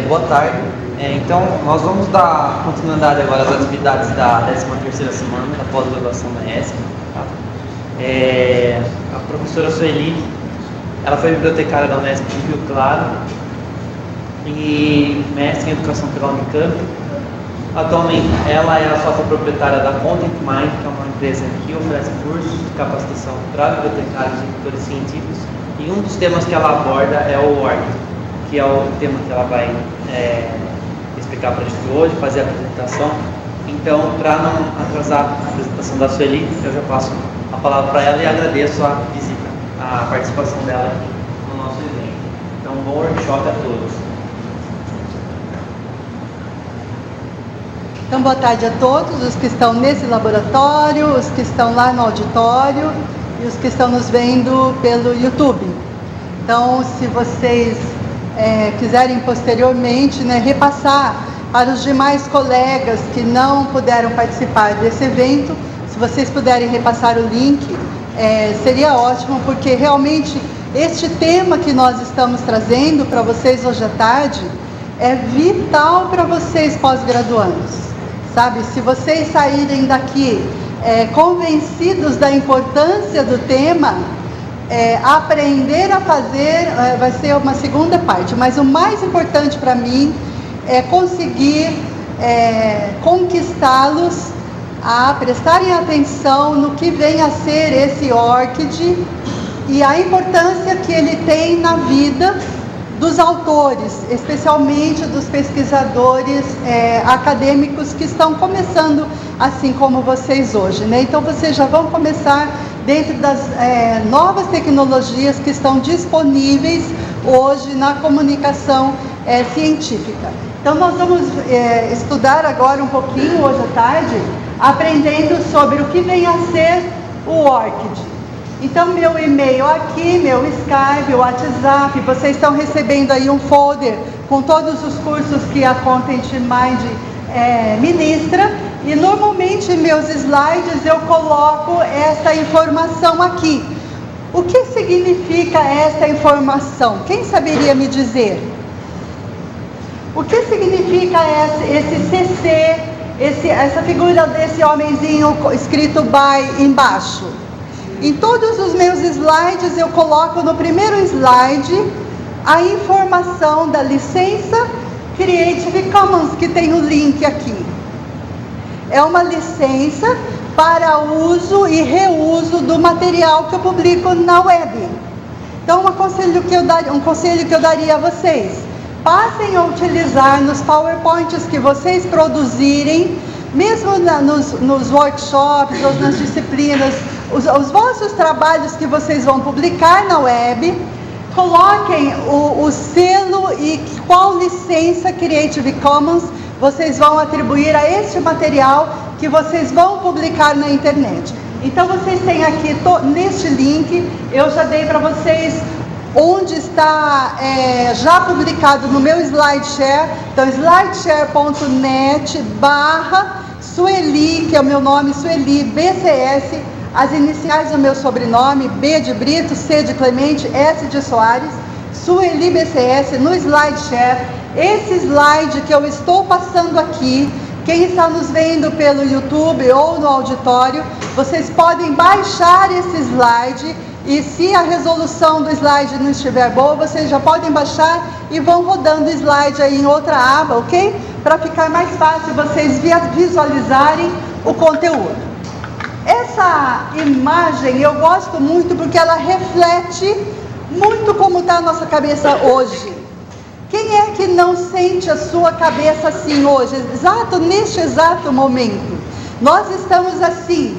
Boa tarde. Então, nós vamos dar continuidade agora às atividades da 13ª semana da pós-graduação da ESC. Tá? A professora Sueli, ela foi bibliotecária da Unesp de Rio Claro e mestre em educação pela Unicamp. Atualmente, ela é a sócia proprietária da Content Mind, que é uma empresa que oferece cursos de capacitação para bibliotecários e editores científicos. E um dos temas que ela aborda é o ORC, que é o tema que ela vai explicar para a gente hoje, fazer a apresentação. Então, para não atrasar a apresentação da Sueli, eu já passo a palavra para ela e agradeço a visita, a participação dela aqui no nosso evento. Então, bom workshop a todos. Então, boa tarde a todos, os que estão nesse laboratório, os que estão lá no auditório e os que estão nos vendo pelo YouTube. Então, se vocês quiserem posteriormente repassar para os demais colegas que não puderam participar desse evento, se vocês puderem repassar o link, seria ótimo, porque realmente este tema que nós estamos trazendo para vocês hoje à tarde é vital para vocês pós-graduandos. Sabe, se vocês saírem daqui convencidos da importância do tema, aprender a fazer vai ser uma segunda parte, mas o mais importante para mim é conseguir conquistá-los a prestarem atenção no que vem a ser esse ORCID e a importância que ele tem na vida dos autores, especialmente dos pesquisadores acadêmicos que estão começando assim como vocês hoje, né? Então vocês já vão começar dentro das novas tecnologias que estão disponíveis hoje na comunicação científica. Então nós vamos estudar agora um pouquinho hoje à tarde, aprendendo sobre o que vem a ser o ORCID. Então, meu e-mail aqui, meu Skype, o WhatsApp, vocês estão recebendo aí um folder com todos os cursos que a Content Mind ministra. E normalmente em meus slides eu coloco essa informação aqui. O que significa essa informação? Quem saberia me dizer? O que significa esse CC, essa figura desse homenzinho escrito by embaixo? Em todos os meus slides, eu coloco no primeiro slide a informação da licença Creative Commons, que tem o link aqui. É uma licença para uso e reuso do material que eu publico na web. Então, um conselho que eu daria a vocês: passem a utilizar nos PowerPoints que vocês produzirem, mesmo nos workshops ou nas disciplinas, os vossos trabalhos que vocês vão publicar na web, coloquem o selo e qual licença Creative Commons vocês vão atribuir a este material que vocês vão publicar na internet. Então vocês têm aqui, neste link, eu já dei para vocês onde está já publicado no meu SlideShare. Então slideshare.net/Sueli, que é o meu nome, Sueli BCS, as iniciais do meu sobrenome, B de Brito, C de Clemente, S de Soares, Sueli BCS, no SlideShare. Esse slide que eu estou passando aqui, quem está nos vendo pelo YouTube ou no auditório, vocês podem baixar esse slide, e se a resolução do slide não estiver boa, vocês já podem baixar e vão rodando o slide aí em outra aba, ok? Para ficar mais fácil vocês visualizarem o conteúdo. Essa imagem eu gosto muito porque ela reflete muito como está a nossa cabeça hoje. Quem é que não sente a sua cabeça assim hoje, neste exato momento? Nós estamos assim,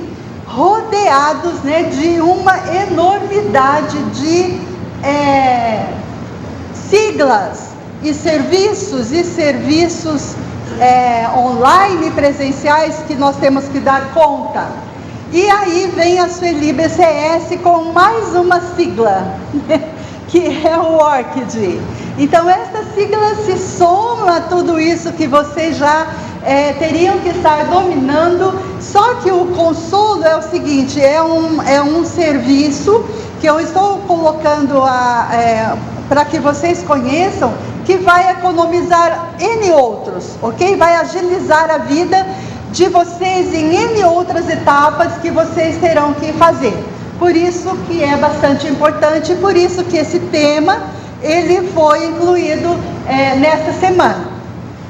rodeados de uma enormidade de siglas e serviços online presenciais que nós temos que dar conta. E aí vem a Sueli BCS com mais uma sigla, que é o ORCID. Então essa sigla se soma a tudo isso que vocês já teriam que estar dominando, só que o consolo é o seguinte, é um serviço que eu estou colocando para que vocês conheçam, que vai economizar N outros, ok? Vai agilizar a vida de vocês em N outras etapas que vocês terão que fazer. Por isso que é bastante importante, por isso que esse tema, ele foi incluído nesta semana.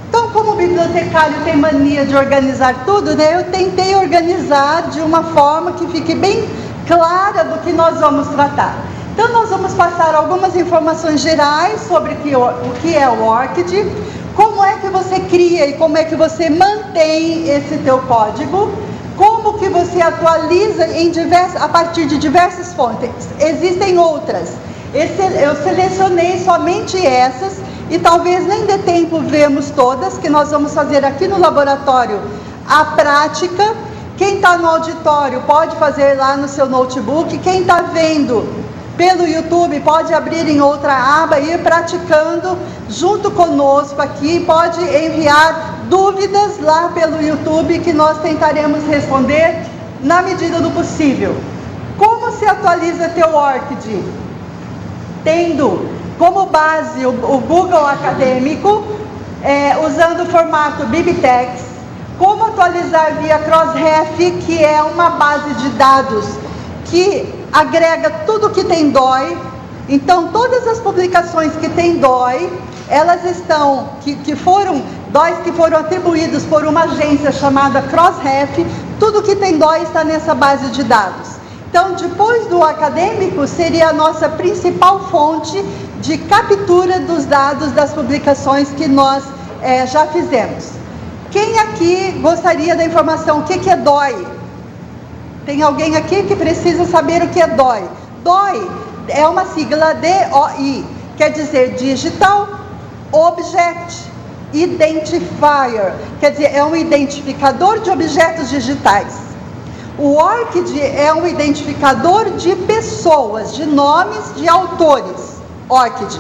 Então, como o bibliotecário tem mania de organizar tudo, né, eu tentei organizar de uma forma que fique bem clara do que nós vamos tratar. Então, nós vamos passar algumas informações gerais sobre o que é o ORCID, como é que você cria e como é que você mantém esse teu código, como que você atualiza a partir de diversas fontes. Existem outras. Eu selecionei somente essas e talvez nem dê tempo vermos todas, que nós vamos fazer aqui no laboratório a prática. Quem está no auditório pode fazer lá no seu notebook, quem está vendo pelo YouTube pode abrir em outra aba e ir praticando junto conosco aqui, pode enviar dúvidas lá pelo YouTube que nós tentaremos responder na medida do possível. Como se atualiza teu ORCID? Tendo como base o Google Acadêmico, usando o formato BibTeX. Como atualizar via Crossref, que é uma base de dados que agrega tudo que tem DOI. Então, todas as publicações que tem DOI, elas estão, DOIs que foram atribuídos por uma agência chamada Crossref, tudo que tem DOI está nessa base de dados. Então, depois do acadêmico, seria a nossa principal fonte de captura dos dados das publicações que nós já fizemos. Quem aqui gostaria da informação? O que é DOI? Tem alguém aqui que precisa saber o que é DOI? DOI é uma sigla DOI, quer dizer Digital Object Identifier, quer dizer, é um identificador de objetos digitais. O ORCID é um identificador de pessoas, de nomes de autores, ORCID.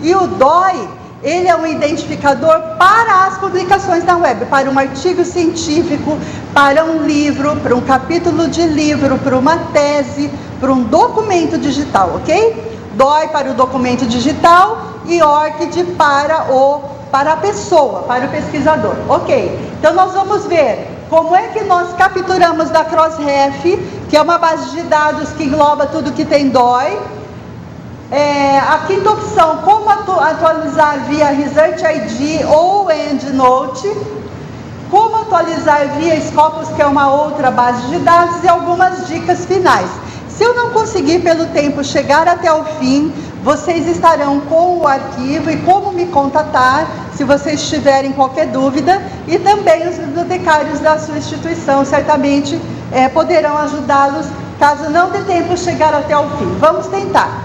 E o DOI, ele é um identificador para as publicações na web, para um artigo científico, para um livro, para um capítulo de livro, para uma tese, para um documento digital, ok? DOI para o documento digital e ORCID para a pessoa, para o pesquisador, ok? Então nós vamos ver como é que nós capturamos da Crossref, que é uma base de dados que engloba tudo que tem DOI. A quinta opção, como atualizar via Research ID ou EndNote, como atualizar via Scopus, que é uma outra base de dados, e algumas dicas finais. Se eu não conseguir pelo tempo chegar até o fim, vocês estarão com o arquivo e como me contatar, se vocês tiverem qualquer dúvida, e também os bibliotecários da sua instituição certamente poderão ajudá-los, caso não dê tempo chegar até o fim. Vamos tentar.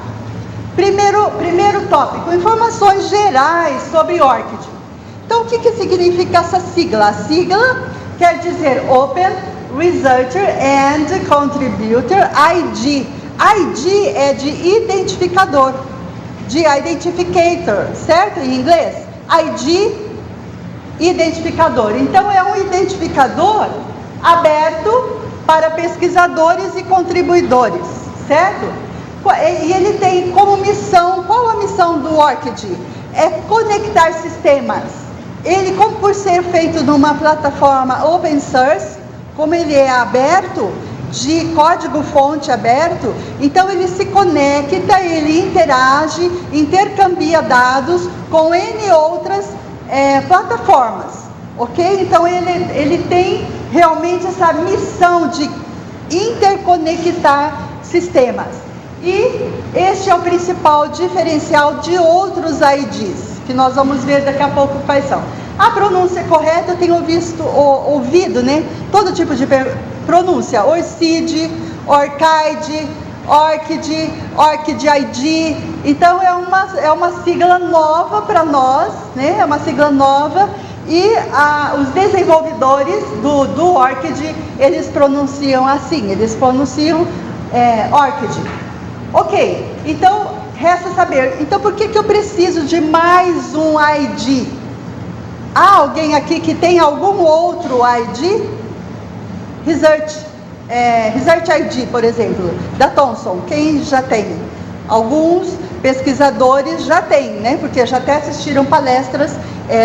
Primeiro tópico, informações gerais sobre ORCID. Então, o que significa essa sigla? A sigla quer dizer Open Researcher and Contributor ID. ID é de identificador, de identificator, certo? Em inglês, ID, identificador. Então, é um identificador aberto para pesquisadores e contribuidores, certo? E ele tem como missão, qual a missão do ORCID? É conectar sistemas. Ele, como por ser feito numa plataforma open source, como ele é aberto, de código-fonte aberto, então ele se conecta, ele interage, intercambia dados com N outras plataformas, ok? Então ele tem realmente essa missão de interconectar sistemas. E este é o principal diferencial de outros IDs, que nós vamos ver daqui a pouco quais são. A pronúncia correta, eu tenho ouvido, né? Todo tipo de pronúncia, ORCID, ORCID, ORCID, ORCID ID. Então é uma sigla nova para nós, né? É uma sigla nova. E os desenvolvedores do ORCID, eles pronunciam assim, eles pronunciam ORCID. Ok, então resta saber, então por que eu preciso de mais um ID? Há alguém aqui que tem algum outro ID? Research ID, por exemplo, da Thomson, quem já tem? Alguns, pesquisadores já têm, né? Porque já até assistiram palestras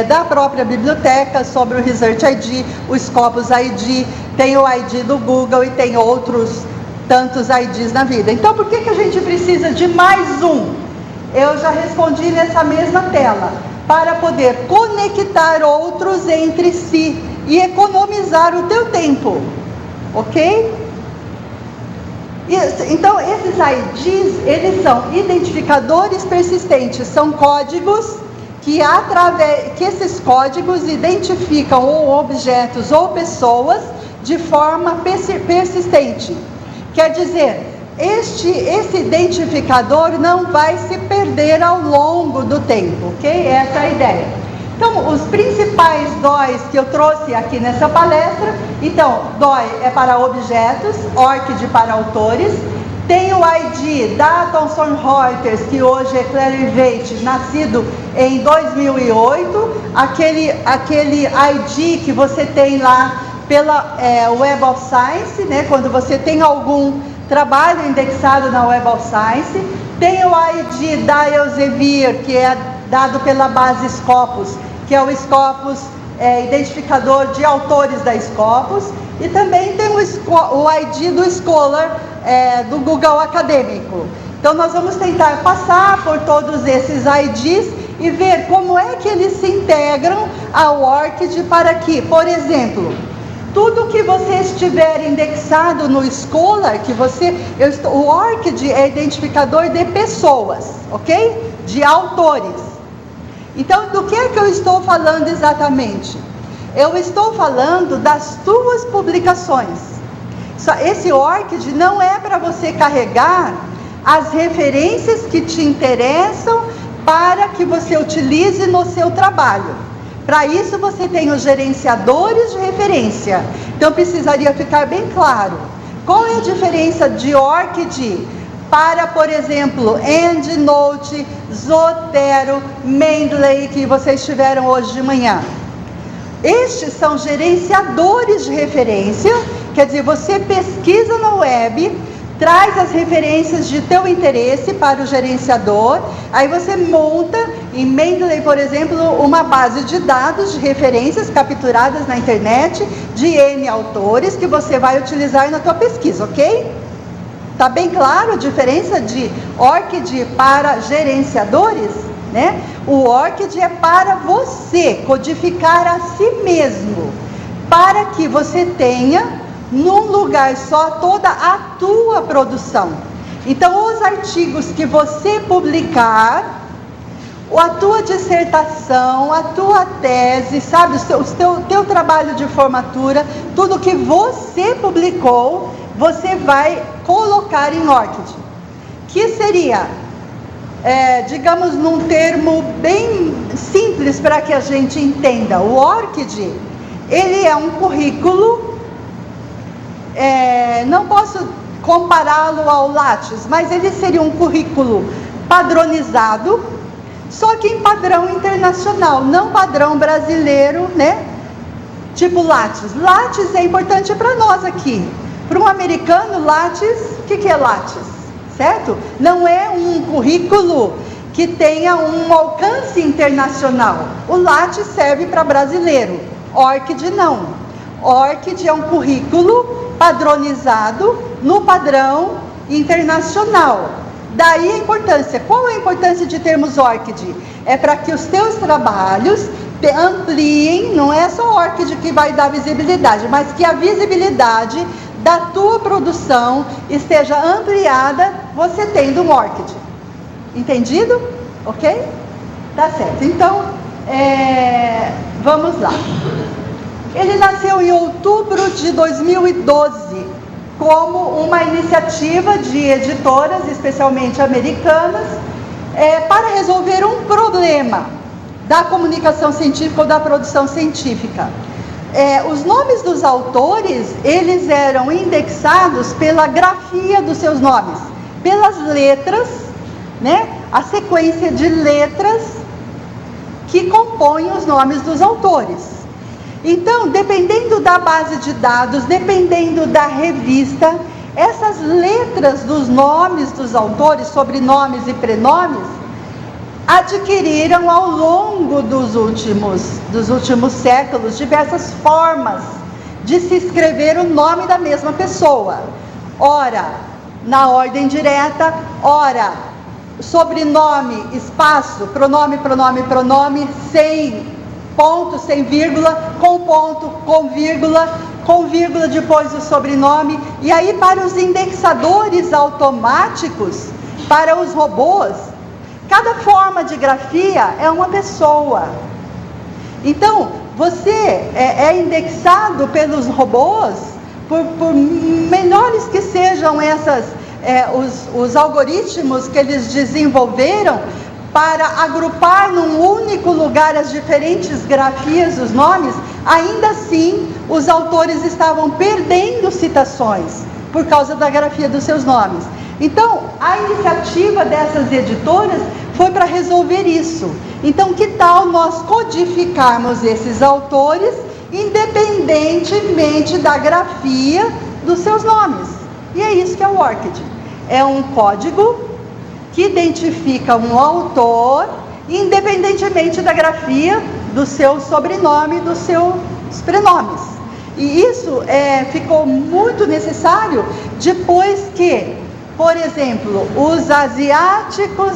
da própria biblioteca sobre o Research ID, o Scopus ID, tem o ID do Google e tem outros tantos IDs na vida. Então, por que a gente precisa de mais um? Eu já respondi nessa mesma tela. Para poder conectar outros entre si e economizar o teu tempo, ok? Então, esses IDs, eles são identificadores persistentes, são códigos que esses códigos identificam ou objetos ou pessoas de forma persistente. Quer dizer, esse identificador não vai se perder ao longo do tempo, ok? Essa é a ideia. Então, os principais DOIs que eu trouxe aqui nessa palestra, então, DOI é para objetos, ORCID para autores, tem o ID da Thomson Reuters, que hoje é Clarivate, nascido em 2008, aquele ID que você tem lá pela Web of Science, né, quando você tem algum trabalho indexado na Web of Science, tem o ID da Elsevier, que é dado pela base Scopus, que é o Scopus identificador de autores da Scopus, e também tem o ID do Scholar do Google Acadêmico. Então nós vamos tentar passar por todos esses IDs e ver como é que eles se integram ao ORCID para que, por exemplo, tudo que você estiver indexado no Scholar, o ORCID é identificador de pessoas, ok? De autores. Então, do que é que eu estou falando exatamente? Eu estou falando das tuas publicações. Esse ORCID não é para você carregar as referências que te interessam para que você utilize no seu trabalho. Para isso você tem os gerenciadores de referência. Então precisaria ficar bem claro. Qual é a diferença de ORCID para, por exemplo, EndNote, Zotero, Mendeley, que vocês tiveram hoje de manhã? Estes são gerenciadores de referência, quer dizer, você pesquisa na web, traz as referências de teu interesse para o gerenciador, aí você monta em Mendeley, por exemplo, uma base de dados de referências capturadas na internet de N autores que você vai utilizar na tua pesquisa, ok? Tá bem claro a diferença de ORCID para gerenciadores, né? O ORCID é para você codificar a si mesmo, para que você tenha num lugar só toda a tua produção. Então, os artigos que você publicar, a tua dissertação, a tua tese, sabe, o teu trabalho de formatura, tudo que você publicou, você vai colocar em ORCID, que seria, digamos num termo bem simples para que a gente entenda, o ORCID, ele é um currículo, não posso compará-lo ao Lattes, mas ele seria um currículo padronizado, só que em padrão internacional, não padrão brasileiro, né? Tipo Lattes. Lattes é importante para nós aqui. Para um americano, Lattes, o que é Lattes? Certo? Não é um currículo que tenha um alcance internacional. O Lattes serve para brasileiro, ORCID não. ORCID é um currículo padronizado no padrão internacional. Daí a importância. Qual é a importância de termos ORCID? É para que os teus trabalhos ampliem, não é só ORCID que vai dar visibilidade, mas que a visibilidade da tua produção esteja ampliada, você tendo um ORCID. Entendido? Ok? Tá certo. Então, vamos lá. Ele nasceu em outubro de 2012, como uma iniciativa de editoras, especialmente americanas, para resolver um problema da comunicação científica ou da produção científica. Os nomes dos autores, eles eram indexados pela grafia dos seus nomes, pelas letras, né? A sequência de letras que compõem os nomes dos autores. Então, dependendo da base de dados, dependendo da revista, essas letras dos nomes dos autores, sobrenomes e prenomes, adquiriram ao longo dos últimos séculos diversas formas de se escrever o nome da mesma pessoa. Ora, na ordem direta, ora, sobrenome, espaço, pronome, sem ponto, sem vírgula, com ponto, com vírgula depois do sobrenome. E aí, para os indexadores automáticos, para os robôs, cada forma de grafia é uma pessoa. Então, você é indexado pelos robôs, por melhores que sejam os algoritmos que eles desenvolveram para agrupar num único lugar as diferentes grafias dos nomes. Ainda assim, os autores estavam perdendo citações por causa da grafia dos seus nomes. Então, a iniciativa dessas editoras foi para resolver isso. Então, que tal nós codificarmos esses autores independentemente da grafia dos seus nomes? E é isso que é o ORCID. É um código que identifica um autor independentemente da grafia do seu sobrenome e dos seus prenomes. E isso ficou muito necessário depois que, por exemplo, os asiáticos,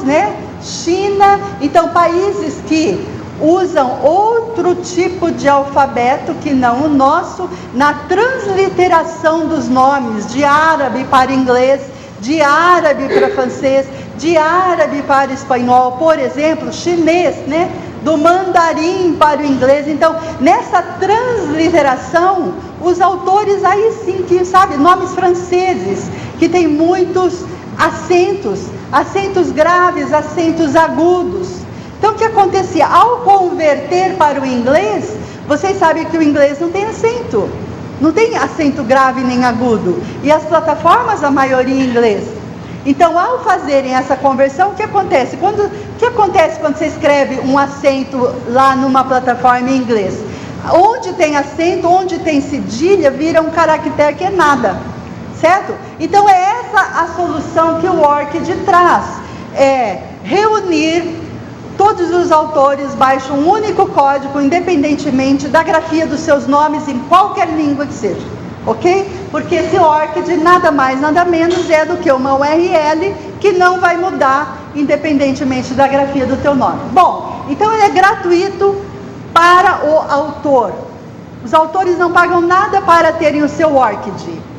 China, então países que usam outro tipo de alfabeto que não o nosso, na transliteração dos nomes de árabe para inglês, de árabe para francês, de árabe para espanhol, por exemplo, chinês, do mandarim para o inglês. Então, nessa transliteração, os autores aí sim que, nomes franceses, que tem muitos acentos graves, acentos agudos. Então, o que acontecia? Ao converter para o inglês, vocês sabem que o inglês não tem acento. Não tem acento grave nem agudo. E as plataformas, a maioria em inglês. Então, ao fazerem essa conversão, o que acontece? O que acontece quando você escreve um acento lá numa plataforma em inglês? Onde tem acento, onde tem cedilha, vira um caractere que é nada. Certo? Então, é essa a solução que o ORCID traz. É reunir todos os autores baixo um único código, independentemente da grafia dos seus nomes em qualquer língua que seja, ok? Porque esse ORCID nada mais, nada menos é do que uma URL que não vai mudar independentemente da grafia do teu nome. Bom, então ele é gratuito para o autor. Os autores não pagam nada para terem o seu ORCID.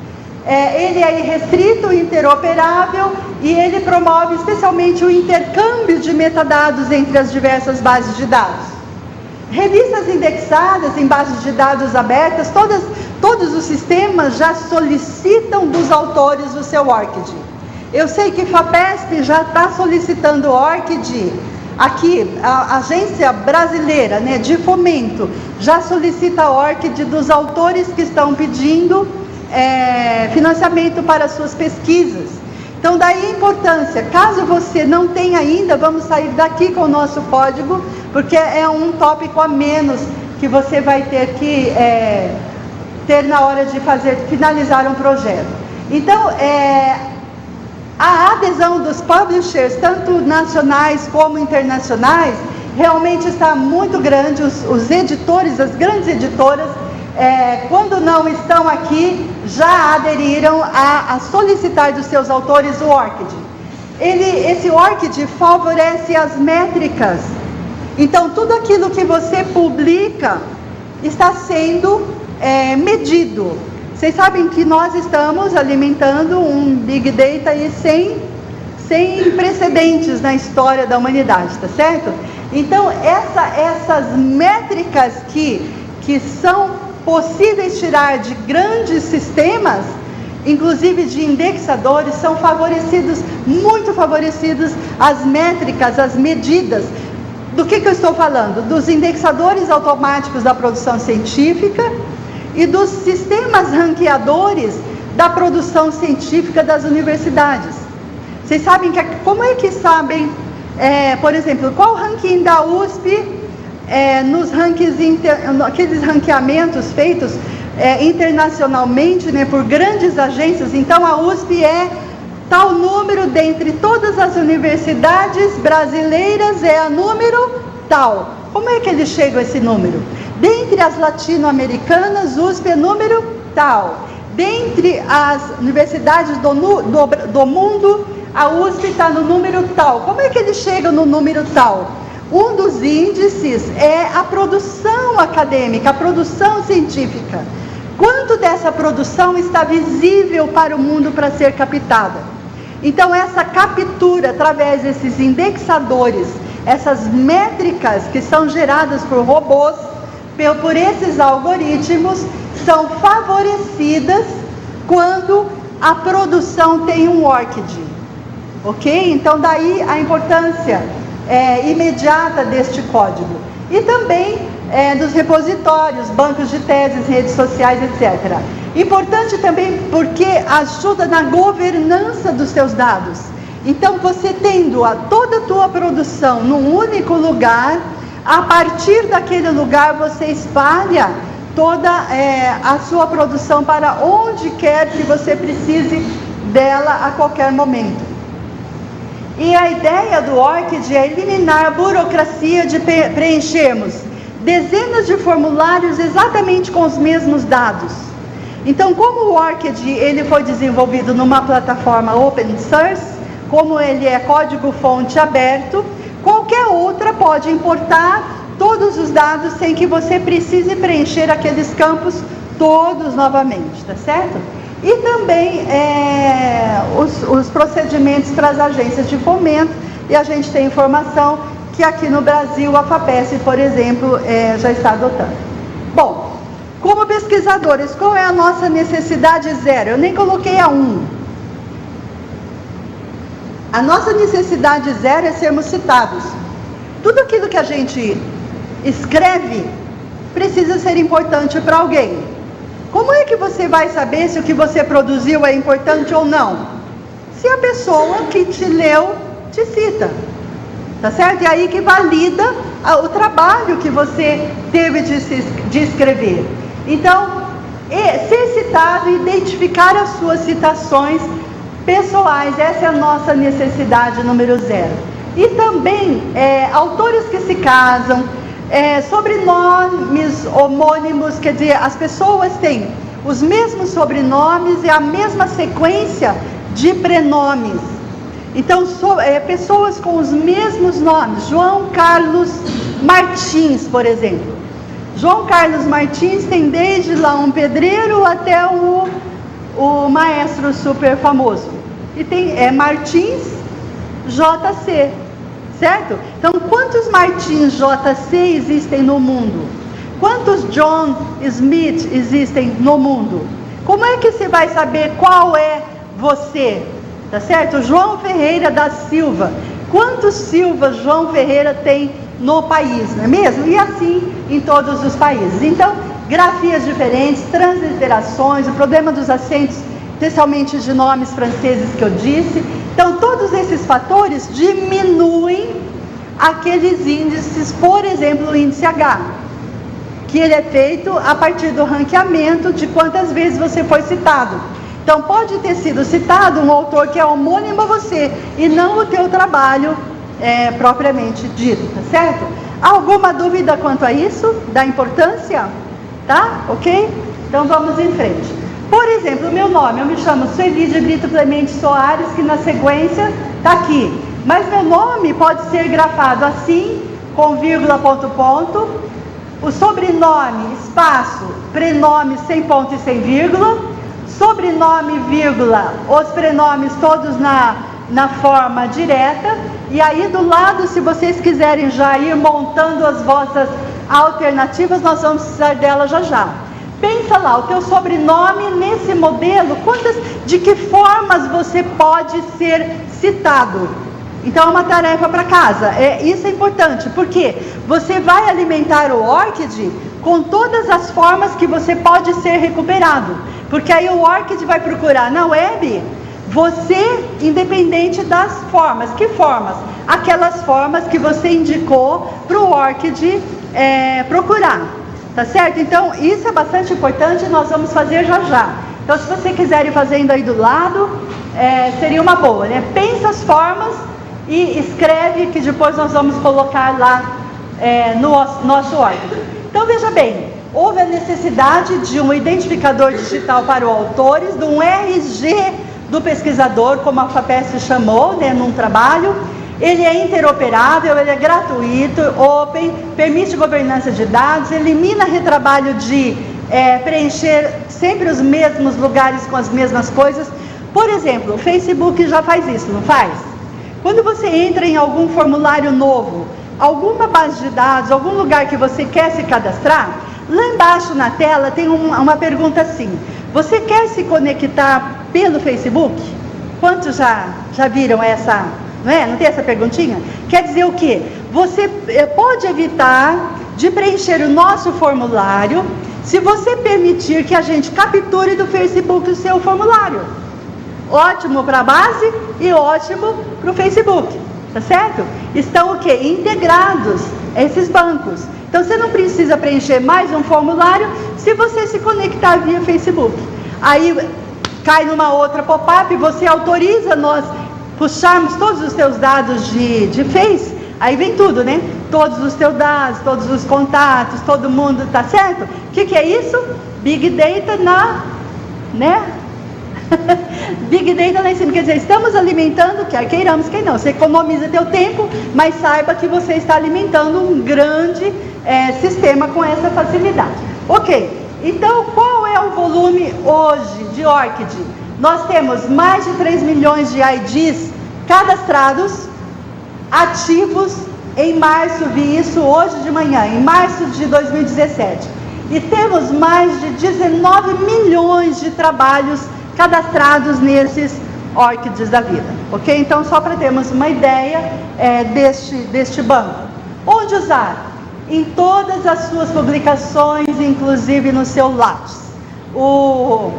Ele é irrestrito, interoperável, e ele promove especialmente o intercâmbio de metadados entre as diversas bases de dados. Revistas indexadas em bases de dados abertas, todos os sistemas já solicitam dos autores o seu ORCID. Eu sei que FAPESP já está solicitando o ORCID. Aqui, a agência brasileira, de fomento, já solicita ORCID dos autores que estão pedindo financiamento para suas pesquisas. Então, daí a importância. Caso você não tenha ainda, vamos sair daqui com o nosso código, porque é um tópico a menos que você vai ter que ter na hora de finalizar um projeto. Então, a adesão dos publishers, tanto nacionais como internacionais, realmente está muito grande. Os editores, as grandes editoras, quando não estão aqui, já aderiram a solicitar dos seus autores o ORCID. Esse ORCID favorece as métricas. Então, tudo aquilo que você publica está sendo medido. Vocês sabem que nós estamos alimentando um Big Data aí sem precedentes na história da humanidade, tá certo? Então, essas métricas que são possíveis tirar de grandes sistemas, inclusive de indexadores, são favorecidos, muito favorecidos, as métricas, as medidas. Do que eu estou falando? Dos indexadores automáticos da produção científica e dos sistemas ranqueadores da produção científica das universidades. Vocês sabem como é que sabem, por exemplo, qual o ranking da USP, nos rankings, aqueles ranqueamentos feitos internacionalmente, né, por grandes agências. Então a USP é tal número dentre todas as universidades brasileiras, é a número tal. Como é que eles chegam a esse número? Dentre as latino-americanas, USP é número tal. Dentre as universidades do mundo, a USP está no número tal. Como é que eles chegam no número tal? Um dos índices é a produção acadêmica, a produção científica. Quanto dessa produção está visível para o mundo para ser captada? Então essa captura através desses indexadores, essas métricas que são geradas por robôs, por esses algoritmos, são favorecidas quando a produção tem um ORCID, ok? Então daí a importância imediata deste código. E também dos repositórios, bancos de teses, redes sociais, etc. Importante também porque ajuda na governança dos seus dados. Então você tendo toda a tua produção num único lugar, a partir daquele lugar você espalha toda a sua produção para onde quer que você precise dela a qualquer momento. E a ideia do ORCID é eliminar a burocracia de preenchermos dezenas de formulários exatamente com os mesmos dados. Então, como o ORCID ele foi desenvolvido numa plataforma open source, como ele é código-fonte aberto, qualquer outra pode importar todos os dados sem que você precise preencher aqueles campos todos novamente, tá certo? E também os procedimentos para as agências de fomento, e a gente tem informação que aqui no Brasil a FAPESP, por exemplo, já está adotando. Bom, como pesquisadores, qual é a nossa necessidade zero? Eu nem coloquei a 1. A nossa necessidade zero é sermos citados. Tudo aquilo que a gente escreve precisa ser importante para alguém. Como é que você vai saber se o que você produziu é importante ou não? Se a pessoa que te leu te cita, tá certo? E aí que valida o trabalho que você teve de escrever. Então, ser citado e identificar as suas citações pessoais, essa é a nossa necessidade número 0. E também autores que se casam, sobrenomes homônimos, quer dizer, as pessoas têm os mesmos sobrenomes e a mesma sequência de prenomes. Então, pessoas com os mesmos nomes, João Carlos Martins, por exemplo. João Carlos Martins tem desde lá um pedreiro até o maestro super famoso. E tem Martins JC. Certo? Então, quantos Martins JC existem no mundo? Quantos John Smith existem no mundo? Como é que você vai saber qual é você? Tá certo? João Ferreira da Silva. Quantos Silva João Ferreira tem no país, não é mesmo? E assim em todos os países. Então, grafias diferentes, transliterações, o problema dos acentos, especialmente de nomes franceses que eu disse. Então, todos esses fatores diminuem aqueles índices, por exemplo, o índice H, que ele é feito a partir do ranqueamento de quantas vezes você foi citado. Então, pode ter sido citado um autor que é homônimo a você, e não o teu trabalho propriamente dito, tá certo? Alguma dúvida quanto a isso? Da importância? Tá? Ok? Então, vamos em frente. Por exemplo, o meu nome, eu me chamo Sueli de Brito Clemente Soares, que na sequência está aqui. Mas meu nome pode ser grafado assim, com vírgula, ponto, o sobrenome, espaço, prenome sem ponto e sem vírgula, sobrenome, vírgula, os prenomes todos na forma direta, e aí do lado, se vocês quiserem já ir montando as vossas alternativas, nós vamos precisar dela já. Pensa lá, o teu sobrenome nesse modelo, de que formas você pode ser citado? Então é uma tarefa para casa, isso é importante, porque você vai alimentar o ORCID com todas as formas que você pode ser recuperado, porque aí o ORCID vai procurar na web você, independente das formas. Que formas? Aquelas formas que você indicou para o ORCID procurar. Tá certo? Então, isso é bastante importante e nós vamos fazer já já. Então, se você quiser ir fazendo aí do lado, seria uma boa, né? Pensa as formas e escreve, que depois nós vamos colocar lá no nosso órgão. Então, veja bem, houve a necessidade de um identificador digital para os autores, de um RG do pesquisador, como a FAPESP chamou, né, num trabalho. Ele é interoperável, ele é gratuito, open, permite governança de dados, elimina retrabalho de preencher sempre os mesmos lugares com as mesmas coisas. Por exemplo, o Facebook já faz isso, não faz? Quando você entra em algum formulário novo, alguma base de dados, algum lugar que você quer se cadastrar, lá embaixo na tela tem uma pergunta assim: você quer se conectar pelo Facebook? Quantos já viram essa, não é? Não tem essa perguntinha? Quer dizer o quê? Você pode evitar de preencher o nosso formulário se você permitir que a gente capture do Facebook o seu formulário. Ótimo para a base e ótimo para o Facebook, tá certo? Estão o quê? Integrados esses bancos. Então você não precisa preencher mais um formulário se você se conectar via Facebook. Aí cai numa outra pop-up, você autoriza nós puxarmos todos os seus dados de Face, aí vem tudo, né? Todos os teus dados, todos os contatos, todo mundo, tá certo? O que é isso? Big Data né? Big Data lá em cima, quer dizer, estamos alimentando, quer queiramos, quem não, você economiza teu tempo, mas saiba que você está alimentando um grande sistema com essa facilidade. Ok, então qual é o volume hoje de ORCID? Nós temos mais de 3 milhões de IDs cadastrados, ativos. Em março, vi isso hoje de manhã, em março de 2017, e temos mais de 19 milhões de trabalhos cadastrados nesses ORCIDs da vida, ok? Então, só para termos uma ideia deste banco. Onde usar? Em todas as suas publicações, inclusive no seu Lattes. O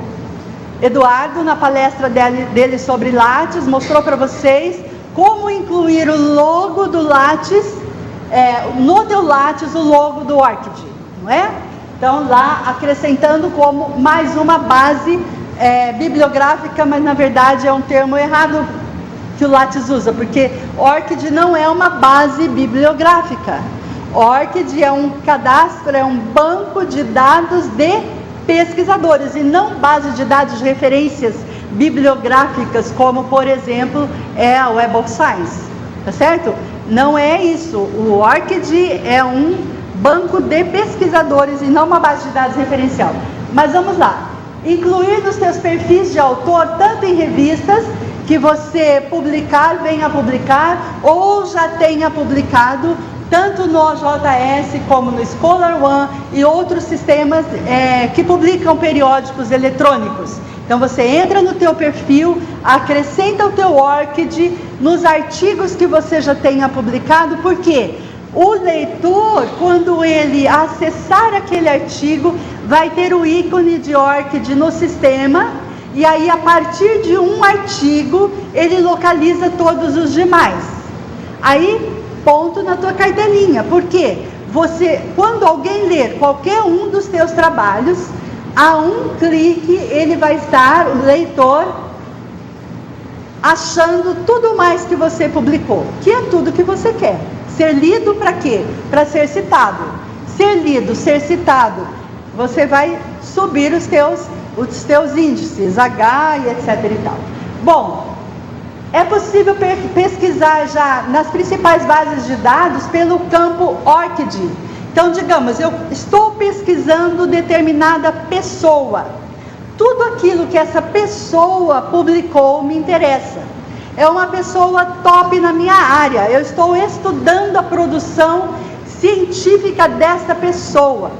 Eduardo, na palestra dele sobre Lattes, mostrou para vocês como incluir o logo do Lattes, no teu Lattes, o logo do ORCID, não é? Então, lá acrescentando como mais uma base bibliográfica, mas na verdade é um termo errado que o Lattes usa, porque ORCID não é uma base bibliográfica. ORCID é um cadastro, é um banco de dados de pesquisadores e não base de dados de referências bibliográficas, como por exemplo a Web of Science, tá certo? Não é isso. O ORCID é um banco de pesquisadores e não uma base de dados referencial. Mas vamos lá. Incluir nos seus perfis de autor, tanto em revistas que você venha publicar, ou já tenha publicado, tanto no JS como no Scholar One e outros sistemas que publicam periódicos eletrônicos. Então você entra no teu perfil, acrescenta o teu ORCID nos artigos que você já tenha publicado, porque o leitor, quando ele acessar aquele artigo, vai ter o ícone de ORCID no sistema, e aí a partir de um artigo, ele localiza todos os demais. Aí, ponto na tua carteirinha, porque quando alguém ler qualquer um dos teus trabalhos, a um clique, ele vai estar, o leitor, achando tudo mais que você publicou, que é tudo que você quer. Ser lido para quê? Para ser citado. Ser lido, ser citado, você vai subir os teus índices, H e etc e tal. Bom, é possível pesquisar já nas principais bases de dados pelo campo ORCID. Então, digamos, eu estou pesquisando determinada pessoa. Tudo aquilo que essa pessoa publicou me interessa. É uma pessoa top na minha área. Eu estou estudando a produção científica dessa pessoa.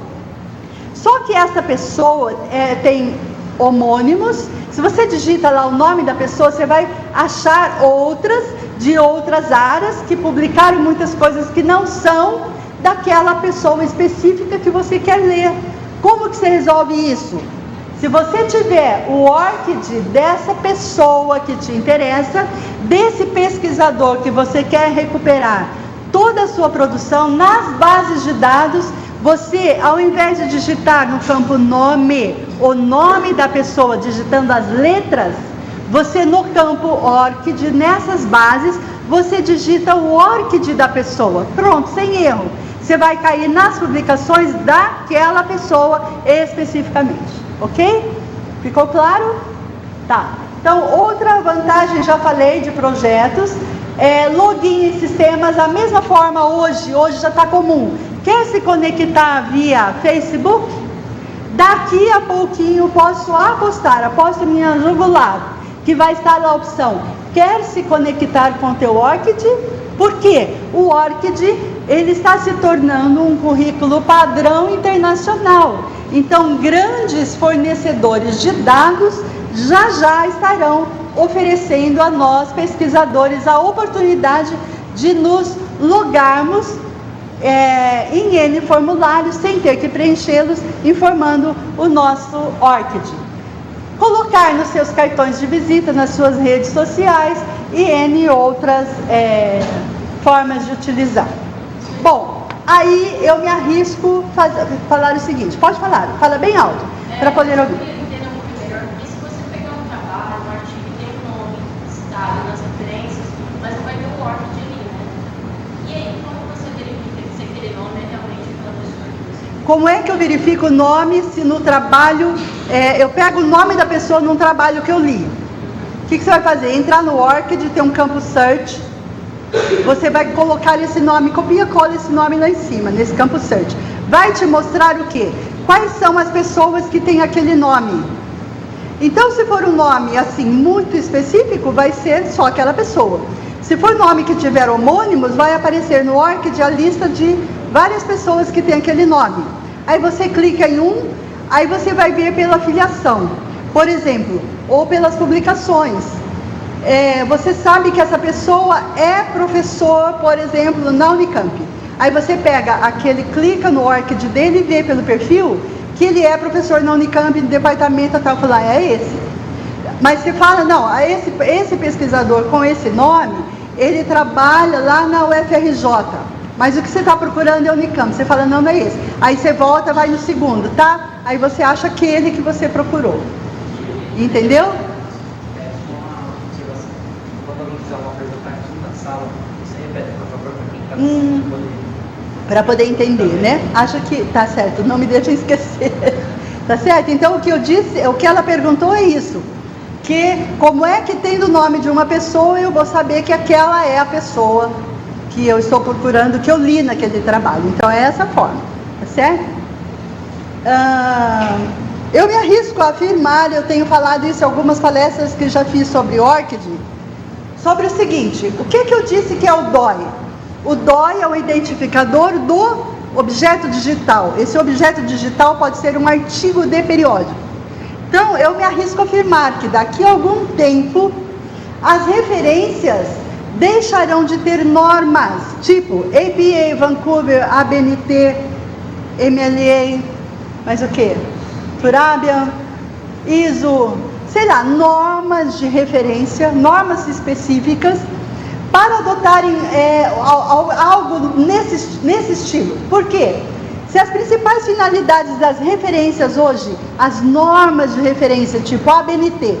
Só que essa pessoa tem homônimos. Se você digita lá o nome da pessoa, você vai achar outras de outras áreas que publicaram muitas coisas que não são daquela pessoa específica que você quer ler. Como que você resolve isso? Se você tiver o ORCID dessa pessoa que te interessa, desse pesquisador que você quer recuperar toda a sua produção nas bases de dados, Você, ao invés de digitar no campo nome, o nome da pessoa, digitando as letras, você no campo ORCID, nessas bases, você digita o ORCID da pessoa. Pronto, sem erro. Você vai cair nas publicações daquela pessoa especificamente. Ok? Ficou claro? Tá. Então, outra vantagem, já falei de projetos, login em sistemas, a mesma forma hoje já está comum. Quer se conectar via Facebook? Daqui a pouquinho posso apostar, aposto minha jugular, que vai estar na opção, quer se conectar com o teu ORCID? Por quê? O ORCID, ele está se tornando um currículo padrão internacional. Então, grandes fornecedores de dados já estarão oferecendo a nós, pesquisadores, a oportunidade de nos logarmos em N formulários, sem ter que preenchê-los, informando o nosso ORCID. Colocar nos seus cartões de visita, nas suas redes sociais e N outras formas de utilizar. Bom, aí eu me arrisco a falar o seguinte, pode falar, fala bem alto, para poder ouvir. Eu entendo um pouco melhor, porque se você pegar um trabalho, um artigo que tem um nome citado nas referências, mas não vai ter o ORCID ali, né? E aí, como você verifica se aquele nome é realmente aquela pessoa que você... Como é que eu verifico o nome se no trabalho, eu pego o nome da pessoa num trabalho que eu li? O que você vai fazer? Entrar no ORCID, tem um campo search, você vai colocar esse nome, copia e cola esse nome lá em cima, nesse campo search. Vai te mostrar o quê? Quais são as pessoas que têm aquele nome? Então, se for um nome assim muito específico, vai ser só aquela pessoa. Se for nome que tiver homônimos, vai aparecer no ORCID a lista de várias pessoas que têm aquele nome. Aí você clica em um, aí você vai ver pela filiação, por exemplo, ou pelas publicações. Você sabe que essa pessoa é professor, por exemplo, na Unicamp. Aí você pega clica no ORCID dele e vê pelo perfil que ele é professor na Unicamp, no departamento tal, fala, é esse. Mas você fala, não, esse pesquisador com esse nome, ele trabalha lá na UFRJ. Mas o que você está procurando é a Unicamp. Você fala, não é esse. Aí você volta, vai no segundo, tá? Aí você acha aquele que você procurou. Entendeu? Para poder entender, né? Acho que tá certo, não me deixa esquecer. Tá certo? Então o que eu disse, o que ela perguntou é isso, que como é que tendo o nome de uma pessoa eu vou saber que aquela é a pessoa que eu estou procurando, que eu li naquele trabalho. Então é essa forma, tá certo? Eu me arrisco a afirmar, eu tenho falado isso em algumas palestras que já fiz sobre ORCID, sobre o seguinte, o que eu disse que é o DOI? O DOI é o identificador do objeto digital. Esse objeto digital pode ser um artigo de periódico. Então, eu me arrisco a afirmar que daqui a algum tempo, as referências deixarão de ter normas, tipo APA, Vancouver, ABNT, MLA, mais o que? Turabia, ISO, sei lá, normas de referência, normas específicas, para adotarem algo nesse estilo. Por quê? Se as principais finalidades das referências hoje, as normas de referência tipo ABNT,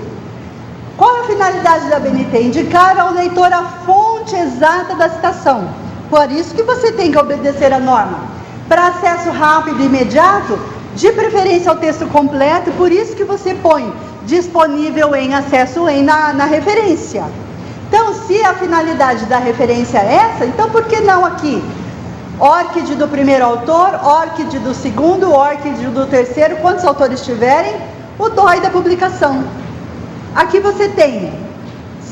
qual é a finalidade da ABNT? Indicar ao leitor a fonte exata da citação. Por isso que você tem que obedecer a norma. Para acesso rápido e imediato, de preferência ao texto completo, por isso que você põe disponível em acesso na referência. Então, se a finalidade da referência é essa, então por que não aqui? ORCID do primeiro autor, ORCID do segundo, ORCID do terceiro, quantos autores tiverem, o DOI da publicação. Aqui você tem,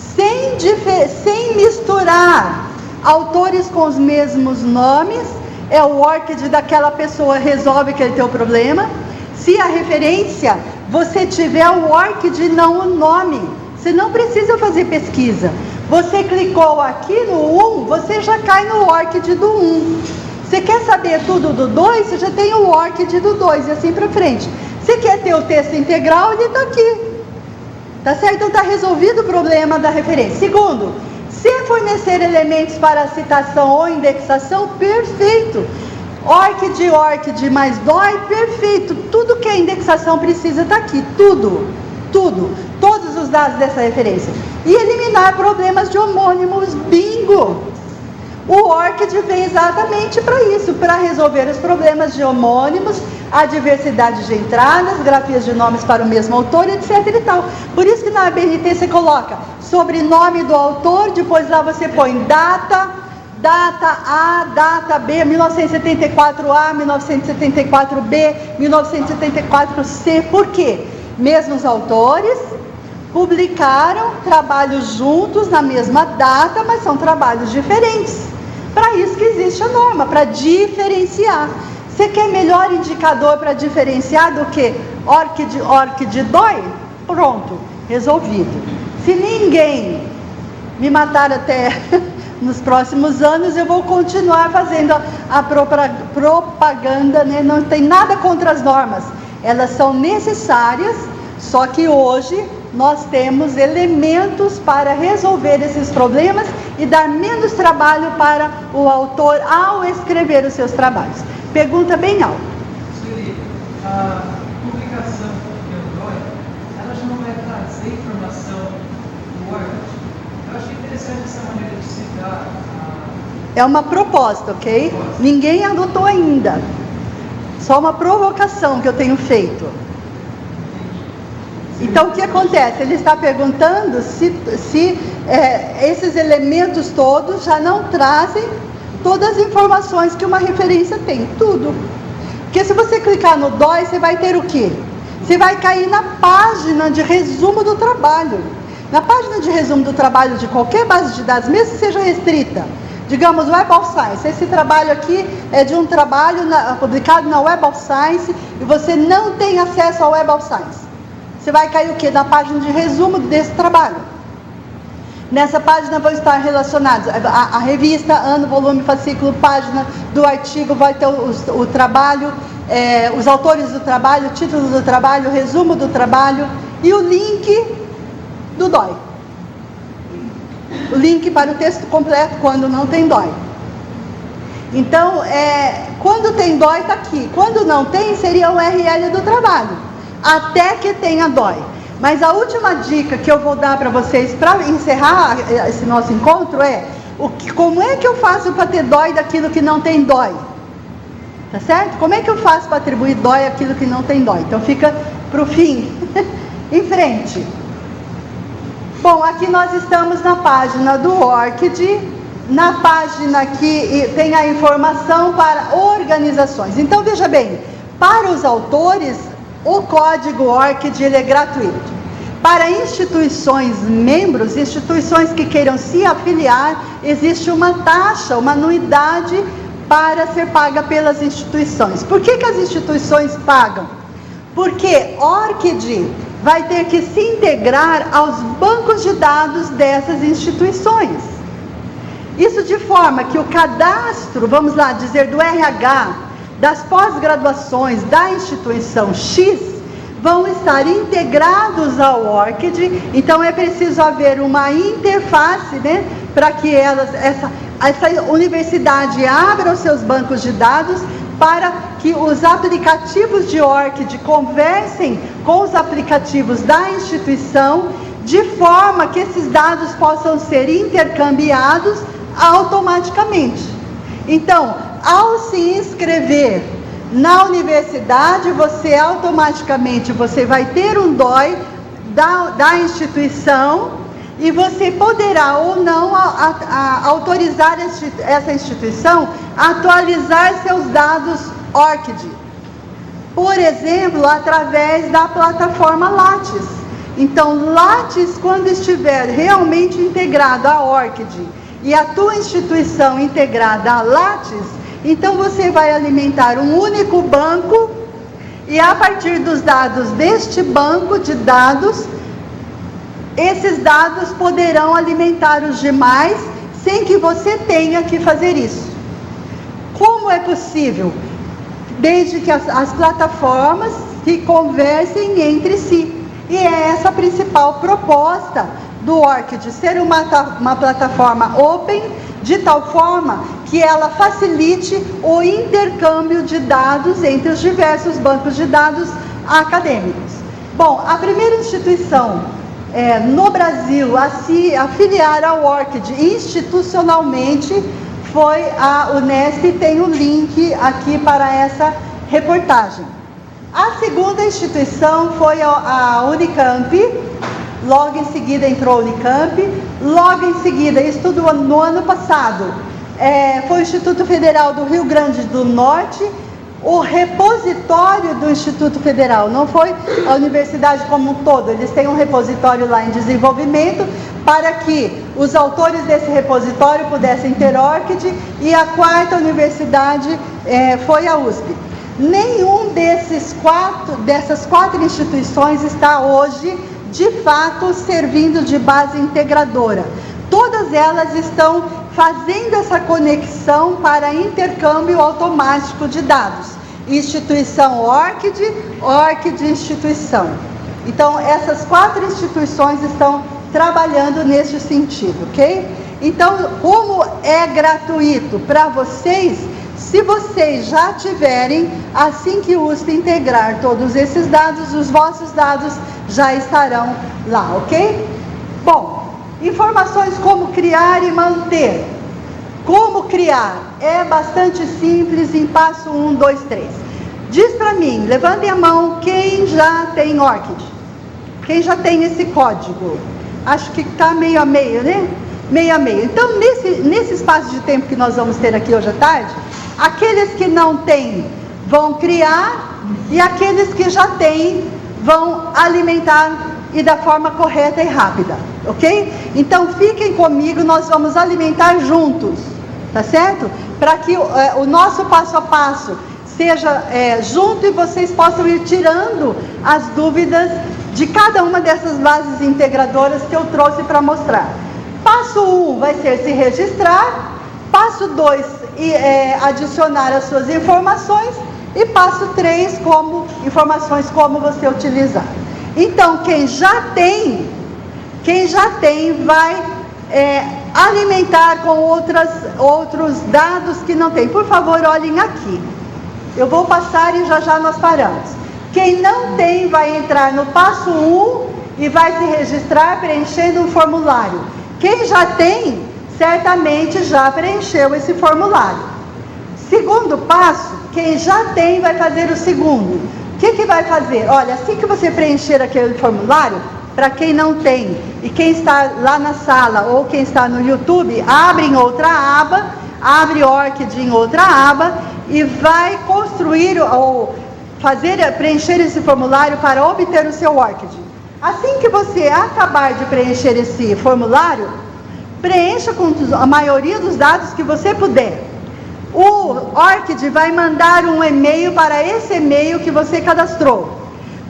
sem misturar autores com os mesmos nomes, é o ORCID daquela pessoa, resolve aquele teu problema. Se a referência, você tiver o ORCID e não o nome, você não precisa fazer pesquisa. Você clicou aqui no 1, você já cai no ORCID do 1. Você quer saber tudo do 2, você já tem o ORCID do 2 e assim para frente. Você quer ter o texto integral, ele está aqui. Tá certo? Então está resolvido o problema da referência. Segundo, se fornecer elementos para citação ou indexação, perfeito. ORCID mais DOI, perfeito. Tudo que a indexação precisa está aqui, tudo, todos os dados dessa referência. E eliminar problemas de homônimos, bingo! O ORCID vem exatamente para isso, para resolver os problemas de homônimos, a diversidade de entradas, grafias de nomes para o mesmo autor, etc e tal. Por isso que na ABNT você coloca sobrenome do autor, depois lá você põe data A, data B, 1974A, 1974B, 1974C. Por quê? Mesmos autores publicaram trabalhos juntos na mesma data, mas são trabalhos diferentes. Para isso que existe a norma, para diferenciar. Você quer melhor indicador para diferenciar do que ORCID DOI? Pronto, resolvido. Se ninguém me matar até nos próximos anos, eu vou continuar fazendo a propaganda, né? Não tem nada contra as normas, elas são necessárias, só que hoje nós temos elementos para resolver esses problemas e dar menos trabalho para o autor ao escrever os seus trabalhos. Pergunta bem alta. Sueli, a publicação do Android, ela já não vai trazer informação do Word. Eu achei interessante essa maneira de citar. É uma proposta, ok? Ninguém adotou ainda. Só uma provocação que eu tenho feito. Então, o que acontece? Ele está perguntando se esses elementos todos já não trazem todas as informações que uma referência tem, tudo. Porque se você clicar no DOI, você vai ter o quê? Você vai cair na página de resumo do trabalho. Na página de resumo do trabalho de qualquer base de dados, mesmo que seja restrita, digamos Web of Science, esse trabalho aqui é de um trabalho publicado na Web of Science e você não tem acesso ao Web of Science. Você vai cair o quê? Na página de resumo desse trabalho. Nessa página vão estar relacionados a revista, ano, volume, fascículo, página do artigo, vai ter o trabalho, os autores do trabalho, o título do trabalho, o resumo do trabalho e o link do DOI. O link para o texto completo quando não tem DOI. Então, quando tem DOI está aqui. Quando não tem, seria o URL do trabalho. Até que tenha DOI. Mas a última dica que eu vou dar para vocês para encerrar esse nosso encontro como é que eu faço para ter DOI daquilo que não tem DOI? Tá certo? Como é que eu faço para atribuir DOI àquilo que não tem DOI? Então fica para o fim. Em frente. Bom, aqui nós estamos na página do ORCID, na página que tem a informação para organizações. Então veja bem, para os autores, o código ORCID ele é gratuito. Para instituições membros, instituições que queiram se afiliar, existe uma taxa, uma anuidade para ser paga pelas instituições. Por que as instituições pagam? Porque ORCID vai ter que se integrar aos bancos de dados dessas instituições. Isso de forma que o cadastro, vamos lá dizer, do RH, das pós-graduações da instituição X, vão estar integrados ao ORCID. Então é preciso haver uma interface, né, para que essa universidade abra os seus bancos de dados, para que os aplicativos de ORCID conversem com os aplicativos da instituição, de forma que esses dados possam ser intercambiados automaticamente. Então, ao se inscrever na universidade, você automaticamente vai ter um DOI da instituição e você poderá ou não autorizar essa instituição a atualizar seus dados ORCID. Por exemplo, através da plataforma Lattes. Então, Lattes, quando estiver realmente integrado à ORCID e a tua instituição integrada à Lattes, então você vai alimentar um único banco e a partir dos dados deste banco de dados, esses dados poderão alimentar os demais sem que você tenha que fazer isso. Como é possível? Desde que as plataformas se conversem entre si. E é essa a principal proposta do ORCID, ser uma plataforma open, de tal forma que ela facilite o intercâmbio de dados entre os diversos bancos de dados acadêmicos. Bom, a primeira instituição no Brasil a se afiliar ao ORCID institucionalmente foi a Unesp. Tem um link aqui para essa reportagem. A segunda instituição foi a Unicamp. Logo em seguida entrou a Unicamp. Logo em seguida, isso tudo no ano passado, foi o Instituto Federal do Rio Grande do Norte, o repositório do Instituto Federal, não foi a universidade como um todo. Eles têm um repositório lá em desenvolvimento para que os autores desse repositório pudessem ter ORCID, e a quarta universidade foi a USP. Nenhum dessas quatro instituições está hoje, de fato, servindo de base integradora. Todas elas estão fazendo essa conexão para intercâmbio automático de dados. Instituição ORCID, ORCID instituição. Então, essas quatro instituições estão trabalhando nesse sentido, ok? Então, como é gratuito para vocês, se vocês já tiverem, assim que o USP integrar todos esses dados, os vossos dados já estarão lá, ok? Bom, informações como criar e manter. Como criar? É bastante simples, em passo 1, 2, 3. Diz para mim, levantem a mão, quem já tem ORCID? Quem já tem esse código? Acho que está meio a meio, né? Meio a meio. Então, nesse espaço de tempo que nós vamos ter aqui hoje à tarde, aqueles que não têm vão criar, e aqueles que já têm vão alimentar, e da forma correta e rápida, ok? Então fiquem comigo, nós vamos alimentar juntos, tá certo? Para que o nosso passo a passo seja junto, e vocês possam ir tirando as dúvidas de cada uma dessas bases integradoras que eu trouxe para mostrar. Passo 1 vai ser se registrar, passo 2 adicionar as suas informações, e passo 3 informações como você utilizar. Então, quem já tem vai alimentar com outros dados que não tem. Por favor, olhem aqui. Eu vou passar e já nós paramos. Quem não tem vai entrar no passo 1 e vai se registrar preenchendo um formulário. Quem já tem, certamente já preencheu esse formulário. Segundo passo, quem já tem vai fazer o segundo. O que vai fazer? Olha, assim que você preencher aquele formulário, para quem não tem, e quem está lá na sala ou quem está no YouTube, abre em outra aba, abre ORCID em outra aba, e vai construir ou preencher esse formulário para obter o seu ORCID. Assim que você acabar de preencher esse formulário, preencha com a maioria dos dados que você puder. O ORCID vai mandar um e-mail para esse e-mail que você cadastrou.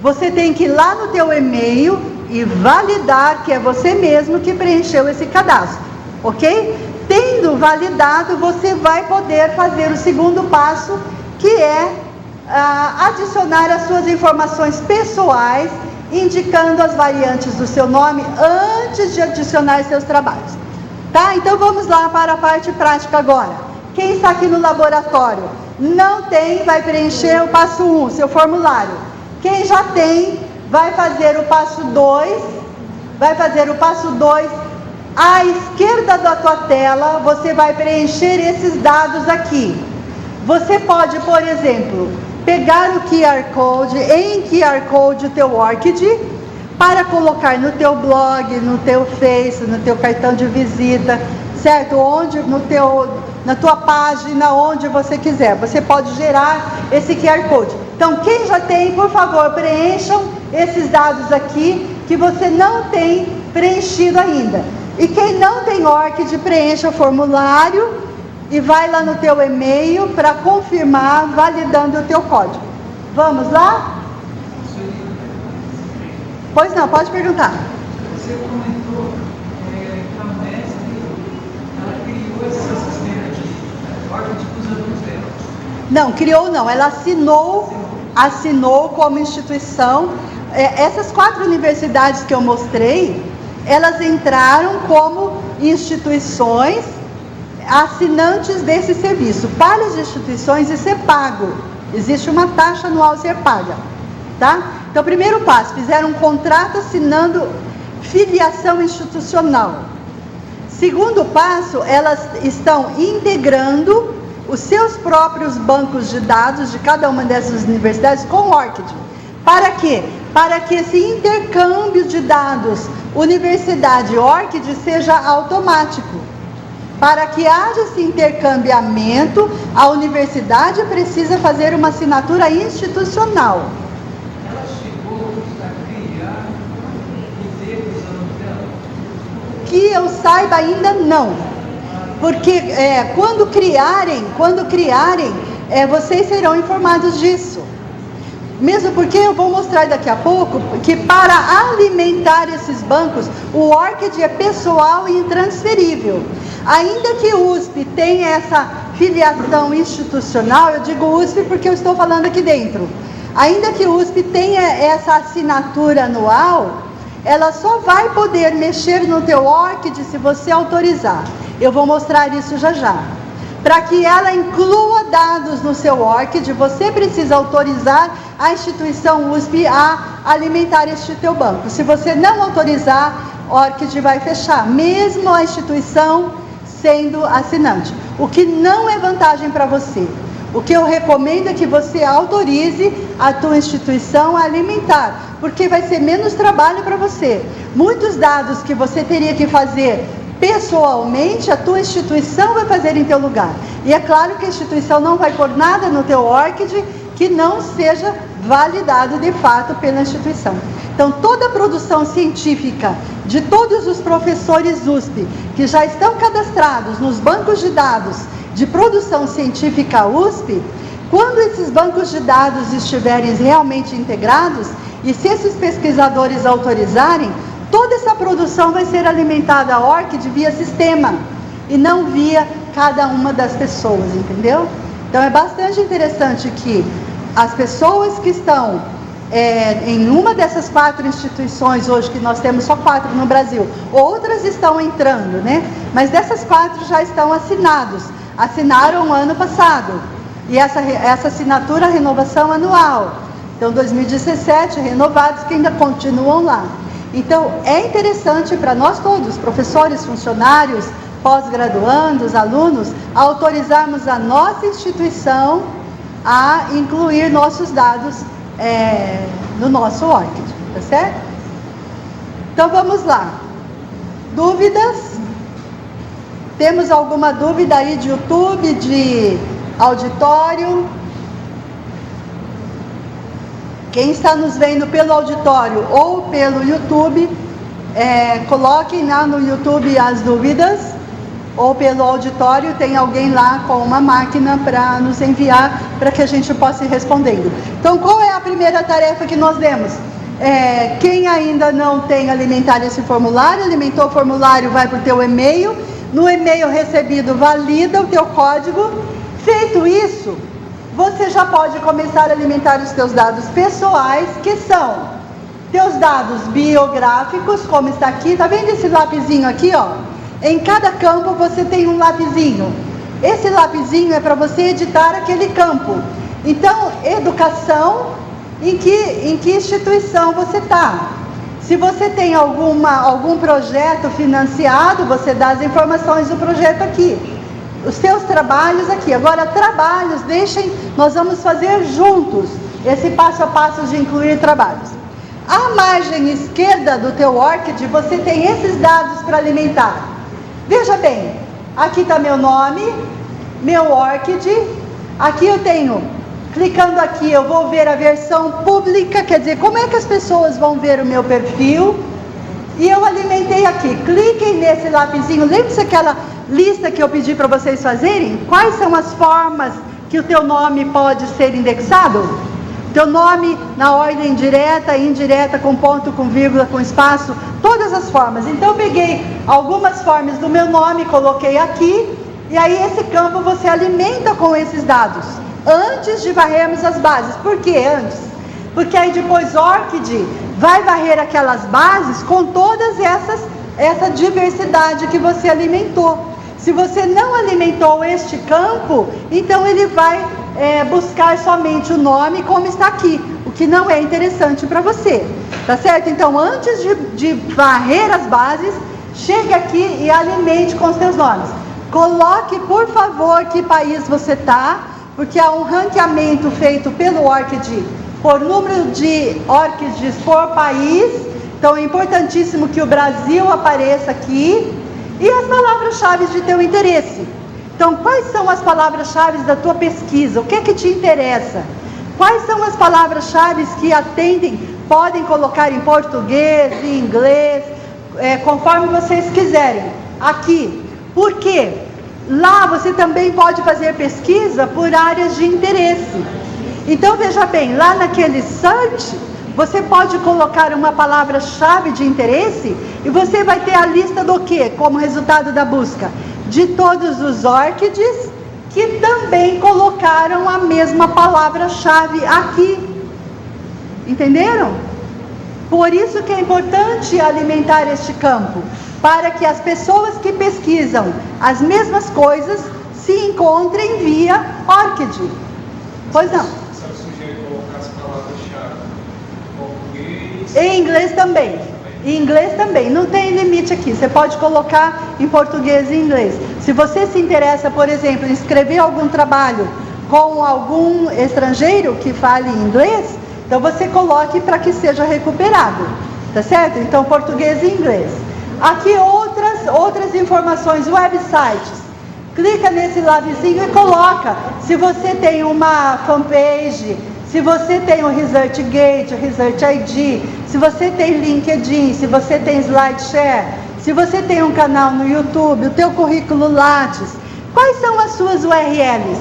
Você tem que ir lá no teu e-mail e validar que é você mesmo que preencheu esse cadastro, ok? Tendo validado, você vai poder fazer o segundo passo, que é adicionar as suas informações pessoais, indicando as variantes do seu nome antes de adicionar seus trabalhos. Tá? Então vamos lá para a parte prática agora. Quem está aqui no laboratório não tem, vai preencher o passo 1, seu formulário. Quem já tem, vai fazer o passo 2. À esquerda da tua tela, você vai preencher esses dados aqui. Você pode, por exemplo, pegar o QR Code, em QR Code o teu ORCID, para colocar no teu blog, no teu Face, no teu cartão de visita, certo? Na tua página, onde você quiser. Você pode gerar esse QR Code. Então, quem já tem, por favor, preencham esses dados aqui, que você não tem preenchido ainda. E quem não tem ORCID, preencha o formulário e vai lá no teu e-mail para confirmar, validando o teu código. Vamos lá? Pois não, pode perguntar. Você comentou que a Unesp criou esse sistema de ORCID para os alunos dela. Não, criou não, ela assinou como instituição. Essas 4 universidades que eu mostrei, elas entraram como instituições assinantes desse serviço. Para as instituições isso é pago, existe uma taxa anual a ser paga, tá? Então, primeiro passo, fizeram um contrato assinando filiação institucional. Segundo passo, elas estão integrando os seus próprios bancos de dados de cada uma dessas universidades com o ORCID. Para quê? Para que esse intercâmbio de dados universidade-ORCID seja automático. Para que haja esse intercambiamento, a universidade precisa fazer uma assinatura institucional. Ela chegou a criar e ter os alunos dela? Que eu saiba ainda não. Porque quando criarem, vocês serão informados disso. Mesmo porque eu vou mostrar daqui a pouco que para alimentar esses bancos, o ORCID é pessoal e intransferível. Ainda que o USP tenha essa filiação institucional, eu digo USP porque eu estou falando aqui dentro. Ainda que o USP tenha essa assinatura anual, ela só vai poder mexer no teu ORCID se você autorizar. Eu vou mostrar isso já já. Para que ela inclua dados no seu ORCID, você precisa autorizar a instituição USP a alimentar este teu banco. Se você não autorizar, o ORCID vai fechar, mesmo a instituição sendo assinante. O que não é vantagem para você. O que eu recomendo é que você autorize a tua instituição a alimentar, porque vai ser menos trabalho para você. Muitos dados que você teria que fazer pessoalmente, a tua instituição vai fazer em teu lugar. E é claro que a instituição não vai pôr nada no teu ORCID que não seja validado de fato pela instituição. Então, toda a produção científica de todos os professores USP que já estão cadastrados nos bancos de dados de produção científica USP, quando esses bancos de dados estiverem realmente integrados, e se esses pesquisadores autorizarem, toda essa produção vai ser alimentada a ORCID via sistema, e não via cada uma das pessoas, entendeu? Então é bastante interessante que as pessoas que estão em uma dessas 4 instituições hoje, que nós temos só 4 no Brasil, outras estão entrando, né? Mas dessas 4 já estão assinaram ano passado, e essa assinatura, a renovação anual. Então 2017, renovados que ainda continuam lá. Então é interessante para nós todos, professores, funcionários, pós-graduandos, alunos, autorizarmos a nossa instituição a incluir nossos dados no nosso ORCID, tá certo? Então vamos lá. Dúvidas? Temos alguma dúvida aí de YouTube, de auditório? Quem está nos vendo pelo auditório ou pelo YouTube, coloquem lá no YouTube as dúvidas, ou pelo auditório tem alguém lá com uma máquina para nos enviar, para que a gente possa ir respondendo. Então, qual é a primeira tarefa que nós demos? Quem ainda não tem alimentado esse formulário, alimentou o formulário, vai para o teu e-mail, no e-mail recebido valida o teu código. Feito isso, você já pode começar a alimentar os teus dados pessoais, que são teus dados biográficos, como está aqui. Tá vendo esse lapisinho aqui, ó? Em cada campo você tem um lapisinho. Esse lapisinho é para você editar aquele campo. Então, educação, em que instituição você está? Se você tem algum projeto financiado, você dá as informações do projeto aqui. Os seus trabalhos aqui. Agora, trabalhos, nós vamos fazer juntos esse passo a passo de incluir trabalhos. À margem esquerda do teu ORCID, você tem esses dados para alimentar. Veja bem, aqui está meu nome, meu ORCID, aqui eu tenho, clicando aqui, eu vou ver a versão pública, quer dizer, como é que as pessoas vão ver o meu perfil, e eu alimentei aqui. Cliquem nesse lapisinho, lembre-se aquela lista que eu pedi para vocês fazerem? Quais são as formas que o teu nome pode ser indexado? Teu nome na ordem direta, indireta, com ponto, com vírgula, com espaço, todas as formas. Então eu peguei algumas formas do meu nome, coloquei aqui, e aí esse campo você alimenta com esses dados, antes de varrermos as bases. Por que antes? Porque aí depois o ORCID vai varrer aquelas bases com todas essa diversidade que você alimentou. Se você não alimentou este campo, então ele vai buscar somente o nome como está aqui, o que não é interessante para você, tá certo? Então, antes de varrer as bases, chegue aqui e alimente com os seus nomes. Coloque, por favor, que país você está, porque há um ranqueamento feito pelo ORCID por número de ORCIDs por país. Então é importantíssimo que o Brasil apareça aqui. E as palavras-chave de teu interesse. Então, quais são as palavras-chave da tua pesquisa? O que é que te interessa? Quais são as palavras-chave que atendem, podem colocar em português, em inglês, conforme vocês quiserem. Aqui. Por quê? Lá você também pode fazer pesquisa por áreas de interesse. Então, veja bem, lá naquele search, você pode colocar uma palavra-chave de interesse e você vai ter a lista do quê? Como resultado da busca? De todos os ORCIDs que também colocaram a mesma palavra-chave aqui. Entenderam? Por isso que é importante alimentar este campo, para que as pessoas que pesquisam as mesmas coisas se encontrem via ORCID. Pois não? Você sugere colocar as palavras-chave em português? Em inglês também. Em inglês também. Não tem limite aqui. Você pode colocar em português e inglês. Se você se interessa, por exemplo, em escrever algum trabalho com algum estrangeiro que fale inglês, então você coloque para que seja recuperado. Tá certo? Então, português e inglês. Aqui outras informações, websites. Clica nesse lavezinho e coloca. Se você tem uma fanpage, se você tem o ResearchGate, o ResearchID, se você tem LinkedIn, se você tem SlideShare, se você tem um canal no YouTube, o teu currículo Lattes, quais são as suas URLs?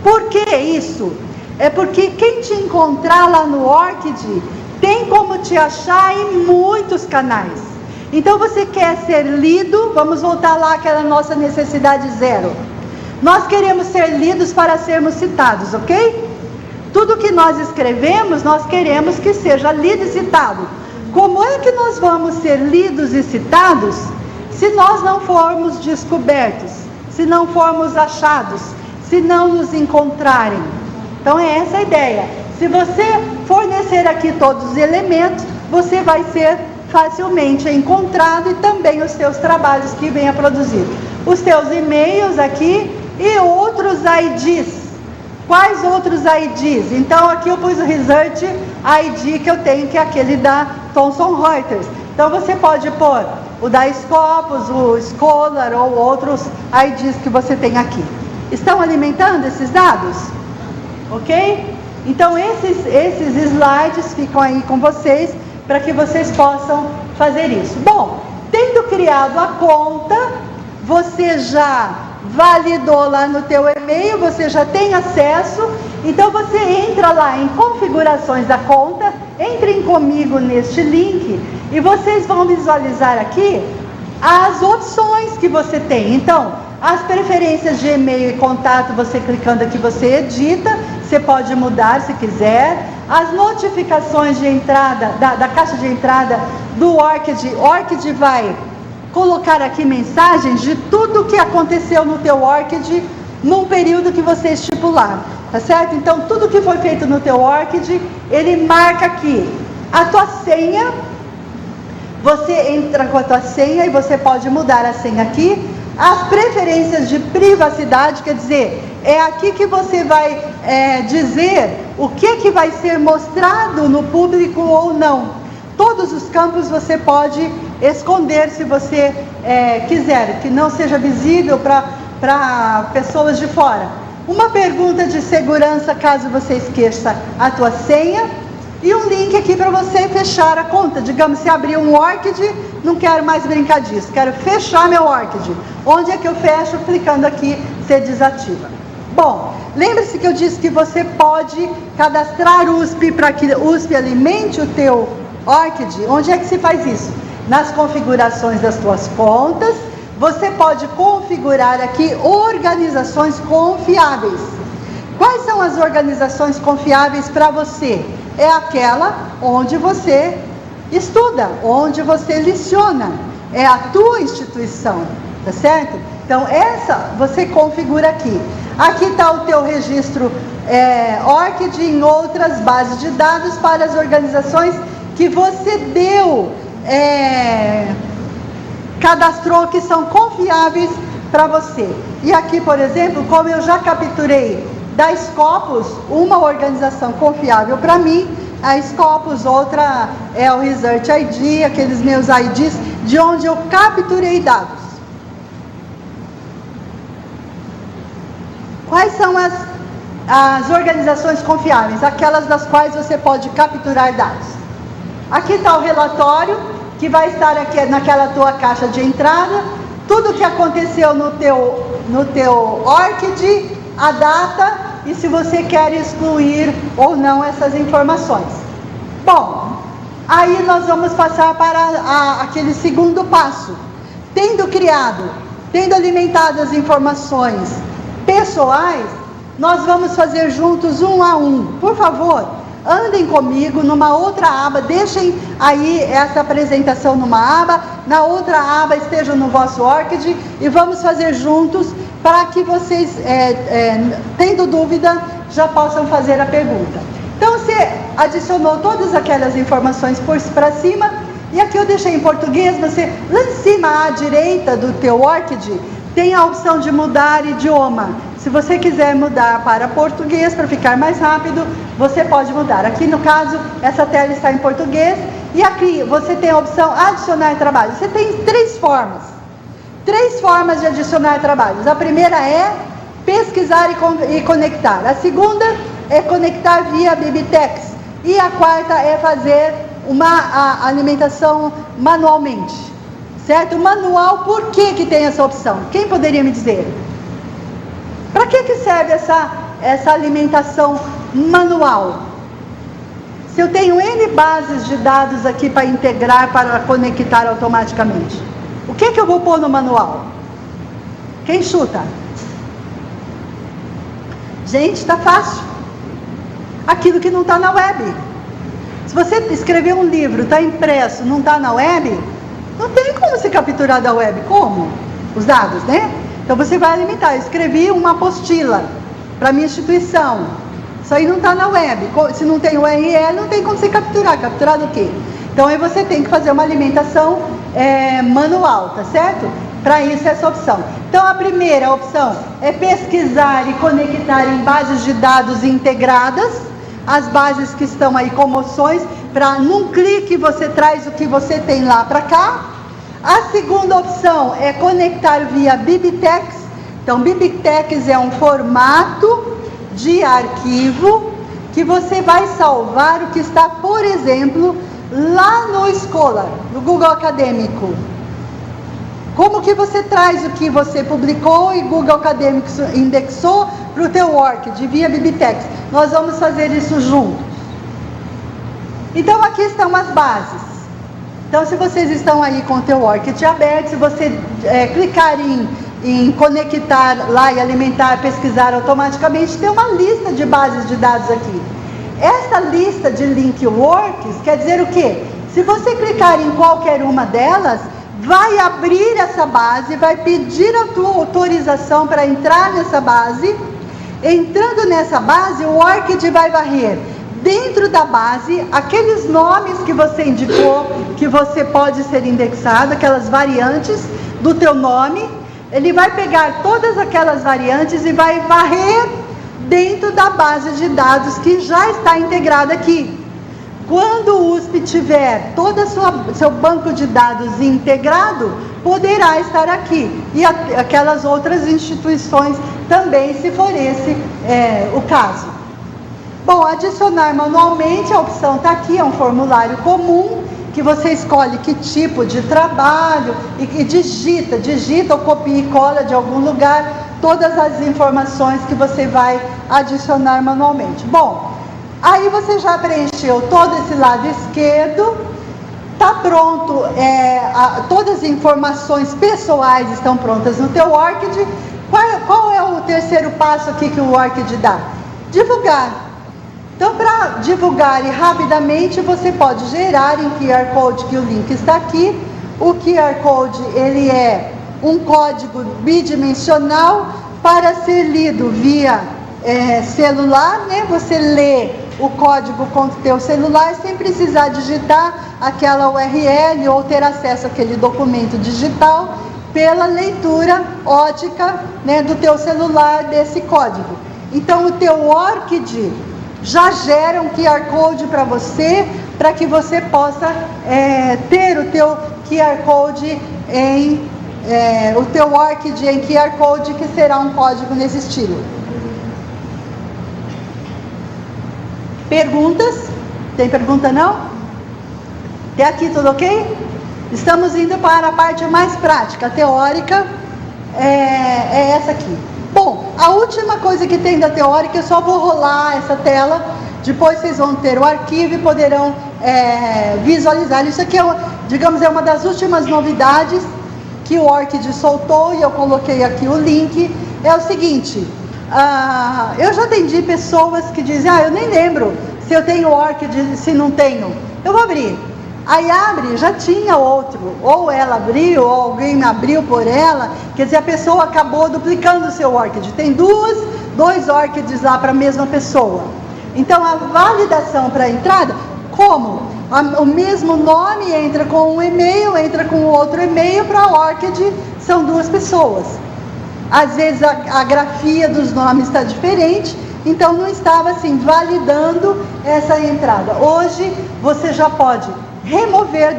Por que isso? É porque quem te encontrar lá no ORCID tem como te achar em muitos canais. Então você quer ser lido, vamos voltar lá àquela nossa necessidade zero. Nós queremos ser lidos para sermos citados, ok? Tudo que nós escrevemos, nós queremos que seja lido e citado. Como é que nós vamos ser lidos e citados se nós não formos descobertos, se não formos achados, se não nos encontrarem? Então é essa a ideia. Se você fornecer aqui todos os elementos, você vai ser facilmente encontrado e também os seus trabalhos que venha produzir. Os teus e-mails aqui e outros IDs. Quais outros IDs? Então aqui eu pus o Research ID que eu tenho, que é aquele da Thomson Reuters. Então você pode pôr o da Scopus, o Scholar ou outros IDs que você tem aqui. Estão alimentando esses dados? Ok? Então esses slides ficam aí com vocês, para que vocês possam fazer isso. Bom, tendo criado a conta, você já validou lá no teu e-mail, você já tem acesso, então você entra lá em configurações da conta, entrem comigo neste link, e vocês vão visualizar aqui as opções que você tem. Então, as preferências de e-mail e contato, você clicando aqui, você edita, você pode mudar se quiser. As notificações de entrada, da caixa de entrada do ORCID, ORCID vai colocar aqui mensagens de tudo que aconteceu no teu ORCID num período que você estipular, tá certo? Então, tudo que foi feito no teu ORCID, ele marca aqui a tua senha, você entra com a tua senha e você pode mudar a senha aqui. As preferências de privacidade, quer dizer, é aqui que você vai dizer o que vai ser mostrado no público ou não. Todos os campos você pode esconder se você quiser, que não seja visível para pessoas de fora. Uma pergunta de segurança, caso você esqueça a tua senha, e um link aqui para você fechar a conta. Digamos, se abrir um ORCID, não quero mais brincar disso, quero fechar meu ORCID. Onde é que eu fecho? Clicando aqui, você desativa. Bom, lembre-se que eu disse que você pode cadastrar USP para que o USP alimente o teu ORCID. Onde é que se faz isso? Nas configurações das tuas contas, você pode configurar aqui organizações confiáveis. Quais são as organizações confiáveis para você? É aquela onde você estuda, onde você leciona. É a tua instituição, tá certo? Então essa você configura aqui. Aqui está o teu registro ORCID em outras bases de dados para as organizações que você cadastrou, que são confiáveis para você. E aqui, por exemplo, como eu já capturei da Scopus, uma organização confiável para mim, a Scopus, outra é o Research ID, aqueles meus IDs, de onde eu capturei dados. Quais são as organizações confiáveis? Aquelas das quais você pode capturar dados. Aqui está o relatório, que vai estar aqui naquela tua caixa de entrada, tudo que aconteceu no teu ORCID, a data, e se você quer excluir ou não essas informações. Bom, aí nós vamos passar para aquele segundo passo. Tendo alimentado as informações pessoais, nós vamos fazer juntos um a um. Por favor, andem comigo numa outra aba, deixem aí essa apresentação numa aba, na outra aba estejam no vosso ORCID e vamos fazer juntos para que vocês, tendo dúvida, já possam fazer a pergunta. Então você adicionou todas aquelas informações para cima, e aqui eu deixei em português. Você, lá em cima à direita do teu ORCID, tem a opção de mudar idioma. Se você quiser mudar para português, para ficar mais rápido, você pode mudar. Aqui no caso, essa tela está em português, e aqui você tem a opção adicionar trabalho. Você tem três formas de adicionar trabalhos. A primeira é pesquisar e conectar. A segunda é conectar via Bibliotex. E a quarta é fazer uma alimentação manualmente. Certo? Manual, por que tem essa opção? Quem poderia me dizer? Para que serve essa alimentação manual? Se eu tenho N bases de dados aqui para integrar, para conectar automaticamente, o que eu vou pôr no manual? Quem chuta? Gente, está fácil. Aquilo que não está na web. Se você escrever um livro, está impresso, não está na web, não tem como se capturar da web. Como? Os dados, né? Então você vai alimentar. Eu escrevi uma apostila para minha instituição. Isso aí não está na web. Se não tem URL, não tem como você capturar. Capturar do quê? Então aí você tem que fazer uma alimentação manual, tá certo? Para isso essa opção. Então a primeira opção é pesquisar e conectar em bases de dados integradas. As bases que estão aí com opções, para num clique você traz o que você tem lá para cá. A segunda opção é conectar via Bibliotex. Então Bibliotex é um formato de arquivo que você vai salvar o que está, por exemplo, lá no Scholar, no Google Acadêmico. Como que você traz o que você publicou e Google Acadêmico indexou para o teu ORCID via Bibliotex? Nós vamos fazer isso juntos. Então aqui estão as bases. Então se vocês estão aí com o teu ORCID aberto, se você clicar em conectar lá e alimentar, pesquisar automaticamente, tem uma lista de bases de dados aqui. Essa lista de link works quer dizer o quê? Se você clicar em qualquer uma delas, vai abrir essa base, vai pedir a tua autorização para entrar nessa base. Entrando nessa base, o ORCID vai varrer dentro da base aqueles nomes que você indicou, que você pode ser indexado, aquelas variantes do teu nome. Ele vai pegar todas aquelas variantes e vai varrer dentro da base de dados que já está integrada aqui. Quando o USP tiver todo o seu banco de dados integrado, poderá estar aqui. E aquelas outras instituições também, se for esse o caso. Bom, adicionar manualmente, a opção está aqui, é um formulário comum, que você escolhe que tipo de trabalho e digita ou copia e cola de algum lugar todas as informações que você vai adicionar manualmente. Bom, aí você já preencheu todo esse lado esquerdo, está pronto, todas as informações pessoais estão prontas no teu ORCID. Qual é o terceiro passo aqui que o ORCID dá? Divulgar. Então, para divulgar e rapidamente, você pode gerar em QR Code, que o link está aqui. O QR Code, ele é um código bidimensional para ser lido via celular, né? Você lê o código com o teu celular sem precisar digitar aquela URL ou ter acesso àquele documento digital pela leitura ótica, né, do teu celular desse código. Então o teu ORCID já gera um QR Code para você, para que você possa ter o teu QR Code o teu ORCID em QR Code, que será um código nesse estilo. Perguntas? Tem pergunta não? Até aqui tudo ok? Estamos indo para a parte mais prática, teórica, é essa aqui. Bom, a última coisa que tem da teórica, eu só vou rolar essa tela, depois vocês vão ter o arquivo e poderão visualizar. Isso aqui é uma das últimas novidades que o ORCID soltou, e eu coloquei aqui o link. É o seguinte, eu já atendi pessoas que dizem, eu nem lembro se eu tenho ORCID, se não tenho. Eu vou abrir. Aí abre, já tinha outro, ou ela abriu, ou alguém abriu por ela, quer dizer, a pessoa acabou duplicando o seu ORCID. Tem dois ORCIDs lá para a mesma pessoa. Então a validação para a entrada, como? O mesmo nome entra com um e-mail, entra com outro e-mail, para ORCID são duas pessoas. Às vezes a grafia dos nomes está diferente, então não estava assim validando essa entrada. Hoje você já pode remover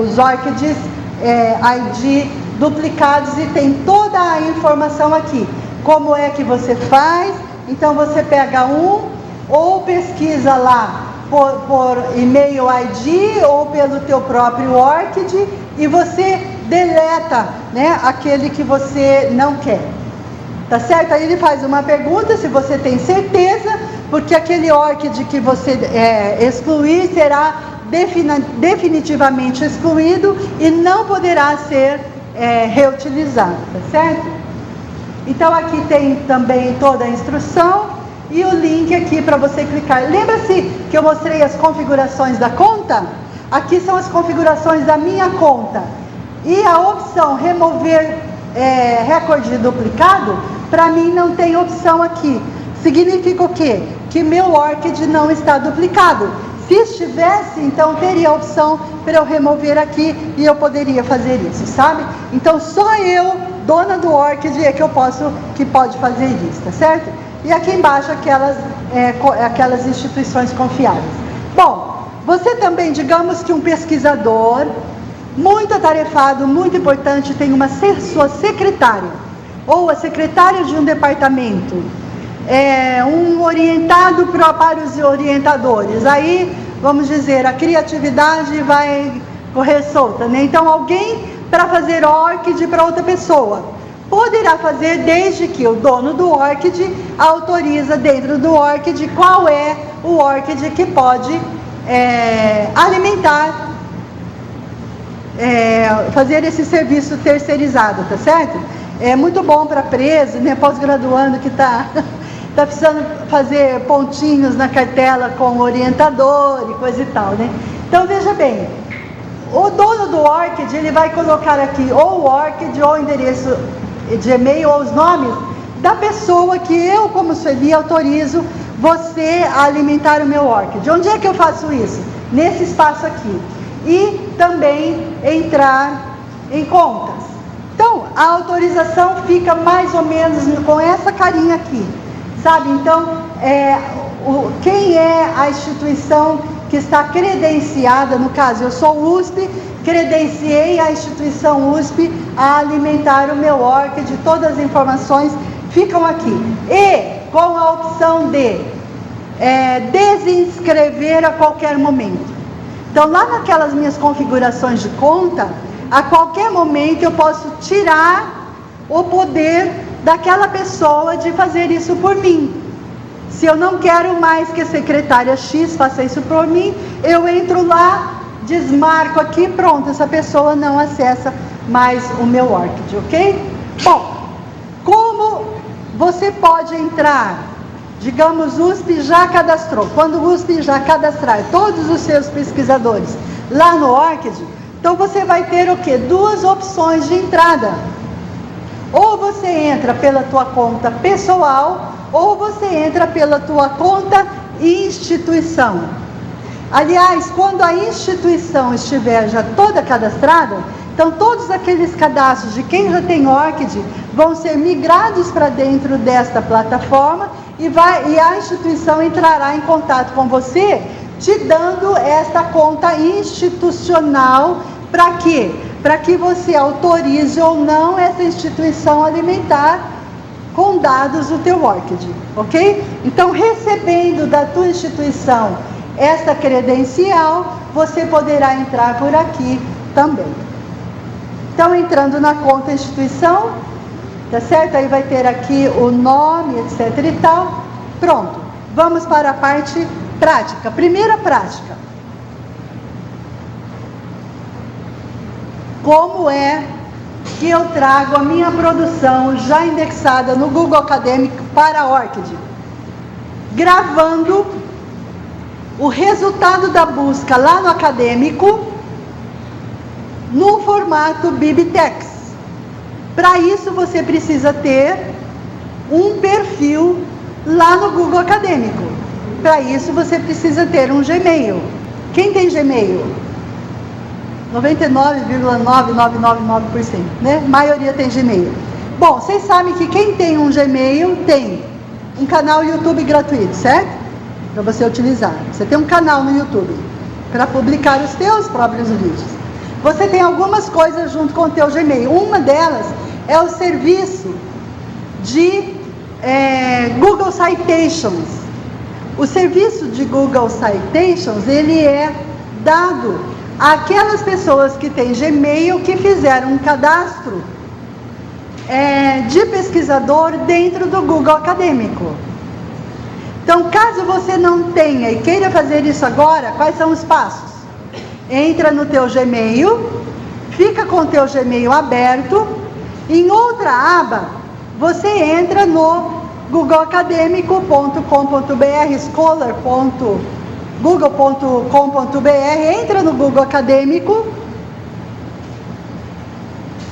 os ORCIDs ID duplicados, e tem toda a informação aqui. Como é que você faz? Então você pega ou pesquisa lá por e-mail ID ou pelo teu próprio ORCID, e você deleta, né, aquele que você não quer. Tá certo? Aí ele faz uma pergunta, se você tem certeza, porque aquele ORCID que você excluir será definitivamente excluído e não poderá ser reutilizado, tá certo? Então aqui tem também toda a instrução e o link aqui para você clicar. Lembra-se que eu mostrei as configurações da conta? Aqui são as configurações da minha conta. E a opção remover recorde duplicado, para mim não tem opção aqui. Significa o quê? Que meu ORCID não está duplicado. Se estivesse, então teria a opção para eu remover aqui e eu poderia fazer isso, sabe? Então só eu, dona do ORCID, é que pode fazer isso, tá certo? E aqui embaixo aquelas instituições confiáveis. Bom, você também, digamos que um pesquisador muito atarefado, muito importante, tem sua secretária, ou a secretária de um departamento, um orientado para os orientadores. Aí, vamos dizer, a criatividade vai correr solta, né? Então, alguém para fazer ORCID para outra pessoa poderá fazer, desde que o dono do ORCID autoriza dentro do ORCID qual é o ORCID que pode alimentar, fazer esse serviço terceirizado, tá certo? É muito bom para preso, né, pós-graduando que está precisando fazer pontinhos na cartela com o orientador e coisa e tal, né? Então veja bem, o dono do ORCID, ele vai colocar aqui ou o ORCID ou o endereço de e-mail ou os nomes da pessoa que eu, como Sueli, autorizo você a alimentar o meu ORCID. Onde é que eu faço isso? Nesse espaço aqui. E também entrar em contas. Então, a autorização fica mais ou menos com essa carinha aqui, sabe? Então, quem é a instituição que está credenciada, no caso, eu sou USP, credenciei a instituição USP a alimentar o meu ORCID, todas as informações ficam aqui. E com a opção de desinscrever a qualquer momento. Então, lá naquelas minhas configurações de conta, a qualquer momento eu posso tirar o poder daquela pessoa de fazer isso por mim. Se eu não quero mais que a secretária X faça isso por mim, eu entro lá, desmarco aqui, pronto, essa pessoa não acessa mais o meu ORCID, ok? Bom, como você pode entrar? Digamos, o USP já cadastrou. Quando o USP já cadastrar todos os seus pesquisadores lá no ORCID, Então você vai ter o quê? Duas opções de entrada. Ou você entra pela tua conta pessoal, ou você entra pela tua conta instituição. Aliás, quando a instituição estiver já toda cadastrada, então todos aqueles cadastros de quem já tem ORCID vão ser migrados para dentro desta plataforma e a instituição entrará em contato com você, te dando esta conta institucional. Para quê? Para que você autorize ou não essa instituição alimentar com dados do teu ORCID, ok? Então, recebendo da tua instituição esta credencial, você poderá entrar por aqui também. Então, entrando na conta instituição, tá certo? Aí vai ter aqui o nome, etc e tal. Pronto, vamos para a parte prática. Primeira prática. Como é que eu trago a minha produção já indexada no Google Acadêmico para a ORCID? Gravando o resultado da busca lá no Acadêmico no formato BibTeX. Para isso você precisa ter um perfil lá no Google Acadêmico. Para isso você precisa ter um Gmail. Quem tem Gmail? 99,9999%, né? A maioria tem Gmail. Bom, vocês sabem que quem tem um Gmail tem um canal YouTube gratuito, certo? Para você utilizar. Você tem um canal no YouTube para publicar os teus próprios vídeos. Você tem algumas coisas junto com o teu Gmail. Uma delas é o serviço de Google Citations. O serviço de Google Citations, ele é dado àquelas pessoas que têm Gmail, que fizeram um cadastro de pesquisador dentro do Google Acadêmico. Então, caso você não tenha e queira fazer isso agora, quais são os passos? Entra no teu Gmail, fica com o teu Gmail aberto, em outra aba, você entra no googleacademico.com.br, scholar.google.com.br, entra no Google Acadêmico,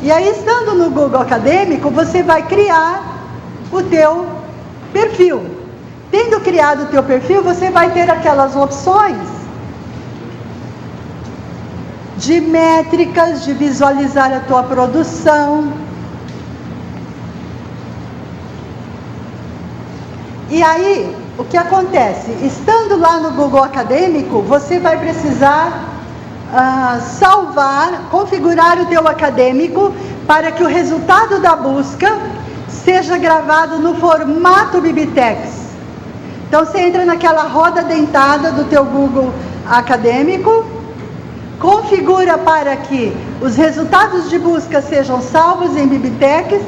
e aí, estando no Google Acadêmico, você vai criar o teu perfil. Tendo criado o teu perfil, você vai ter aquelas opções de métricas, de visualizar a tua produção. E aí, o que acontece? Estando lá no Google Acadêmico, você vai precisar salvar, configurar o teu acadêmico para que o resultado da busca seja gravado no formato BibTeX. Então você entra naquela roda dentada do teu Google Acadêmico, configura para que os resultados de busca sejam salvos em BibTeX,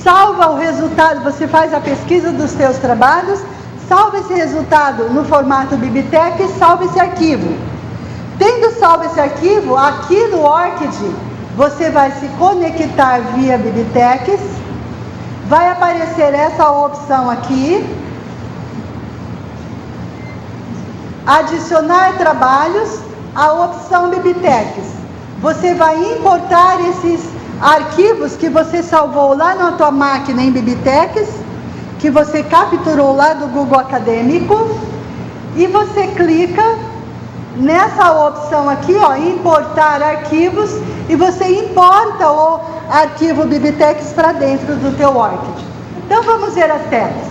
salva o resultado, você faz a pesquisa dos teus trabalhos, salva esse resultado no formato BibTeX e salva esse arquivo. Tendo salvo esse arquivo, aqui no ORCID, você vai se conectar via BibTeX, vai aparecer essa opção aqui, adicionar trabalhos, a opção BibTeX. Você vai importar esses arquivos que você salvou lá na tua máquina em BibTeX, que você capturou lá do Google Acadêmico, e você clica nessa opção aqui, ó, importar arquivos, e você importa o arquivo BibTeX para dentro do teu ORCID. Então vamos ver as telas.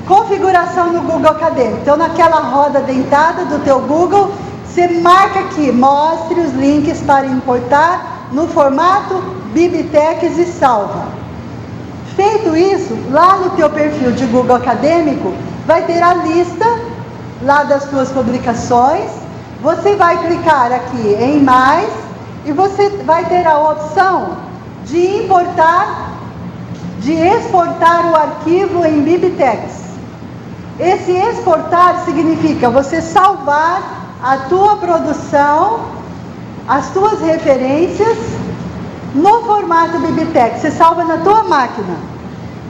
Configuração no Google Acadêmico. Então naquela roda dentada do teu Google, você marca aqui, mostre os links para importar no formato BibTeX e salva. Feito isso, lá no teu perfil de Google Acadêmico, vai ter a lista lá das tuas publicações. Você vai clicar aqui em mais e você vai ter a opção de importar, de exportar o arquivo em BibTeX. Esse exportar significa você salvar a tua produção, as tuas referências no formato BibTeX. Você salva na tua máquina.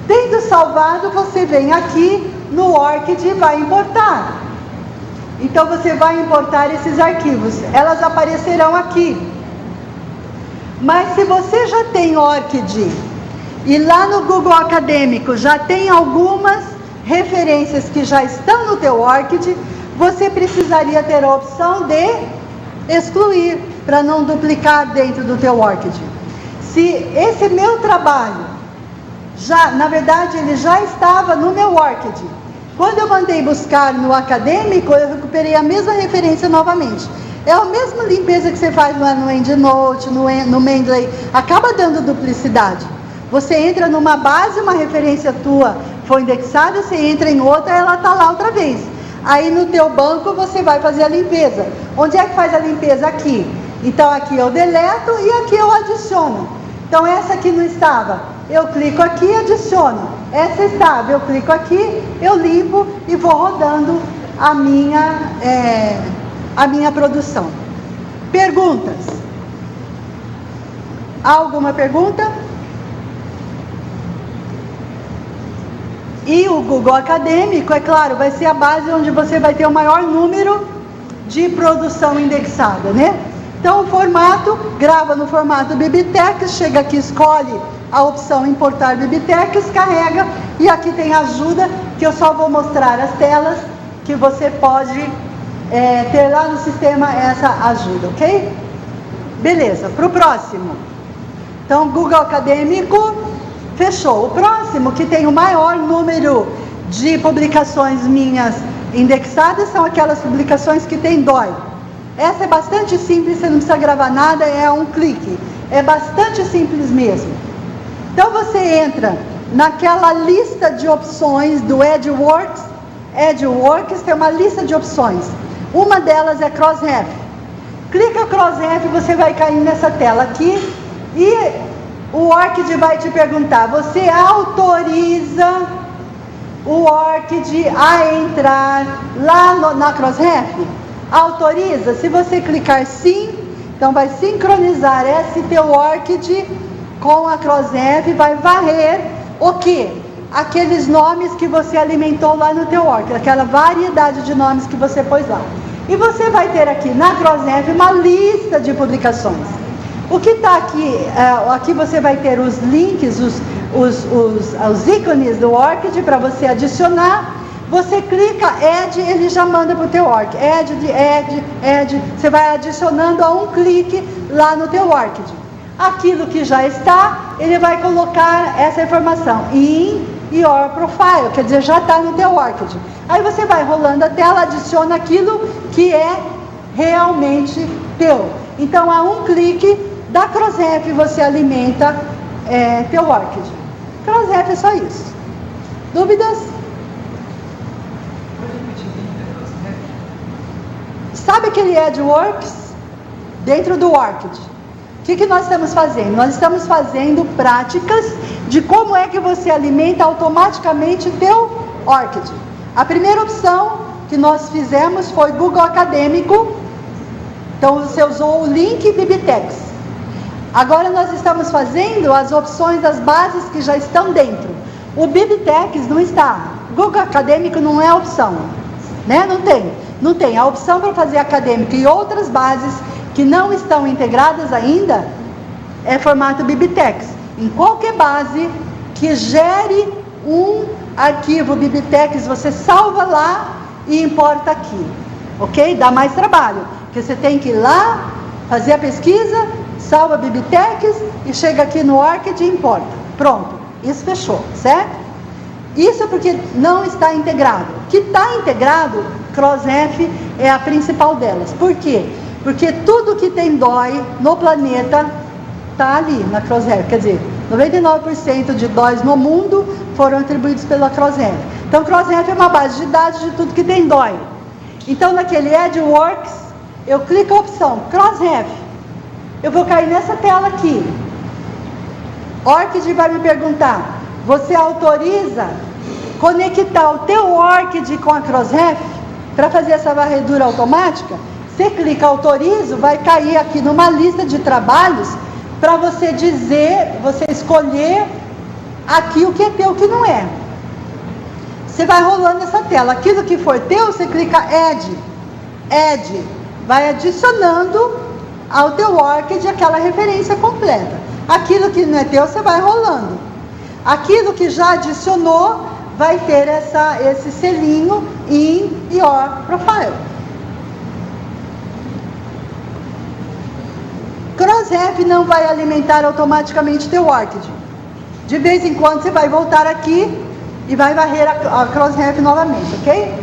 Tendo salvado, você vem aqui no ORCID e vai importar. Então você vai importar esses arquivos, elas aparecerão aqui. Mas se você já tem ORCID e lá no Google Acadêmico já tem algumas referências que já estão no teu ORCID, você precisaria ter a opção de excluir, para não duplicar dentro do teu ORCID. Se esse meu trabalho, na verdade ele já estava no meu ORCID, quando eu mandei buscar no acadêmico, eu recuperei a mesma referência novamente. É a mesma limpeza que você faz lá no EndNote, no Mendeley, acaba dando duplicidade. Você entra numa base, uma referência tua foi indexada, você entra em outra, ela está lá outra vez. Aí no teu banco você vai fazer a limpeza. Onde é que faz a limpeza? Aqui. Então aqui eu deleto e aqui eu adiciono. Então essa aqui não estava, eu clico aqui e adiciono. Essa estava, eu clico aqui, eu limpo e vou rodando a minha produção. Perguntas? Há alguma pergunta? E o Google Acadêmico, é claro, vai ser a base onde você vai ter o maior número de produção indexada, né? Então o formato, grava no formato Bibliotex, chega aqui, escolhe a opção importar Bibliotex, carrega, e aqui tem ajuda, que eu só vou mostrar as telas que você pode ter lá no sistema essa ajuda, ok? Beleza, para o próximo. Então Google Acadêmico, fechou. O próximo, que tem o maior número de publicações minhas indexadas, são aquelas publicações que tem DOI. Essa é bastante simples, você não precisa gravar nada, é um clique. É bastante simples mesmo. Então você entra naquela lista de opções do EdWorks. EdWorks tem uma lista de opções. Uma delas é Crossref. Clica Crossref, você vai cair nessa tela aqui e o ORCID vai te perguntar: você autoriza o ORCID a entrar lá na Crossref? Autoriza? Se você clicar sim, então vai sincronizar esse teu ORCID com a Crossref, vai varrer o quê? Aqueles nomes que você alimentou lá no teu ORCID, aquela variedade de nomes que você pôs lá. E você vai ter aqui na Crossref uma lista de publicações. O que está aqui, aqui você vai ter os links, os ícones do ORCID para você adicionar. Você clica Add, ele já manda para o teu ORCID. Add, você vai adicionando a um clique lá no teu ORCID. Aquilo que já está, ele vai colocar essa informação in your profile, quer dizer, já está no teu ORCID. Aí você vai rolando a tela, adiciona aquilo que é realmente teu. Então, a um clique da Crossref você alimenta teu ORCID. Crossref é só isso. Dúvidas? Sabe aquele EdWorks? Dentro do ORCID. O que nós estamos fazendo? Nós estamos fazendo práticas de como é que você alimenta automaticamente teu ORCID. A primeira opção que nós fizemos foi Google Acadêmico. Então você usou o link Bibliotex. Agora nós estamos fazendo as opções das bases que já estão dentro. O Bibliotex não está. Google Acadêmico não é opção, né? Não tem. A opção para fazer acadêmico e outras bases que não estão integradas ainda é formato Bibliotex. Em qualquer base que gere um arquivo Bibliotex, você salva lá e importa aqui, ok? Dá mais trabalho, porque você tem que ir lá, fazer a pesquisa, salva Bibliotex e chega aqui no ORCID e importa. Pronto, isso fechou, certo? Isso porque não está integrado. O que está integrado, Crossref é a principal delas. Por quê? Porque tudo que tem DOI no planeta está ali na Crossref. Quer dizer, 99% de DOIs no mundo foram atribuídos pela Crossref. Então, Crossref é uma base de dados de tudo que tem DOI. Então, naquele EdWorks, eu clico a opção Crossref. Eu vou cair nessa tela aqui. ORCID vai me perguntar: você autoriza conectar o teu ORCID com a Crossref para fazer essa varredura automática? Você clica autorizo, vai cair aqui numa lista de trabalhos para você dizer, você escolher aqui o que é teu, o que não é. Você vai rolando essa tela. Aquilo que for teu, você clica Add. Vai adicionando ao teu ORCID aquela referência completa. Aquilo que não é teu, você vai rolando. Aquilo que já adicionou, vai ter esse selinho in your profile. Crossref não vai alimentar automaticamente teu ORCID. De vez em quando você vai voltar aqui e vai varrer a Crossref novamente, ok?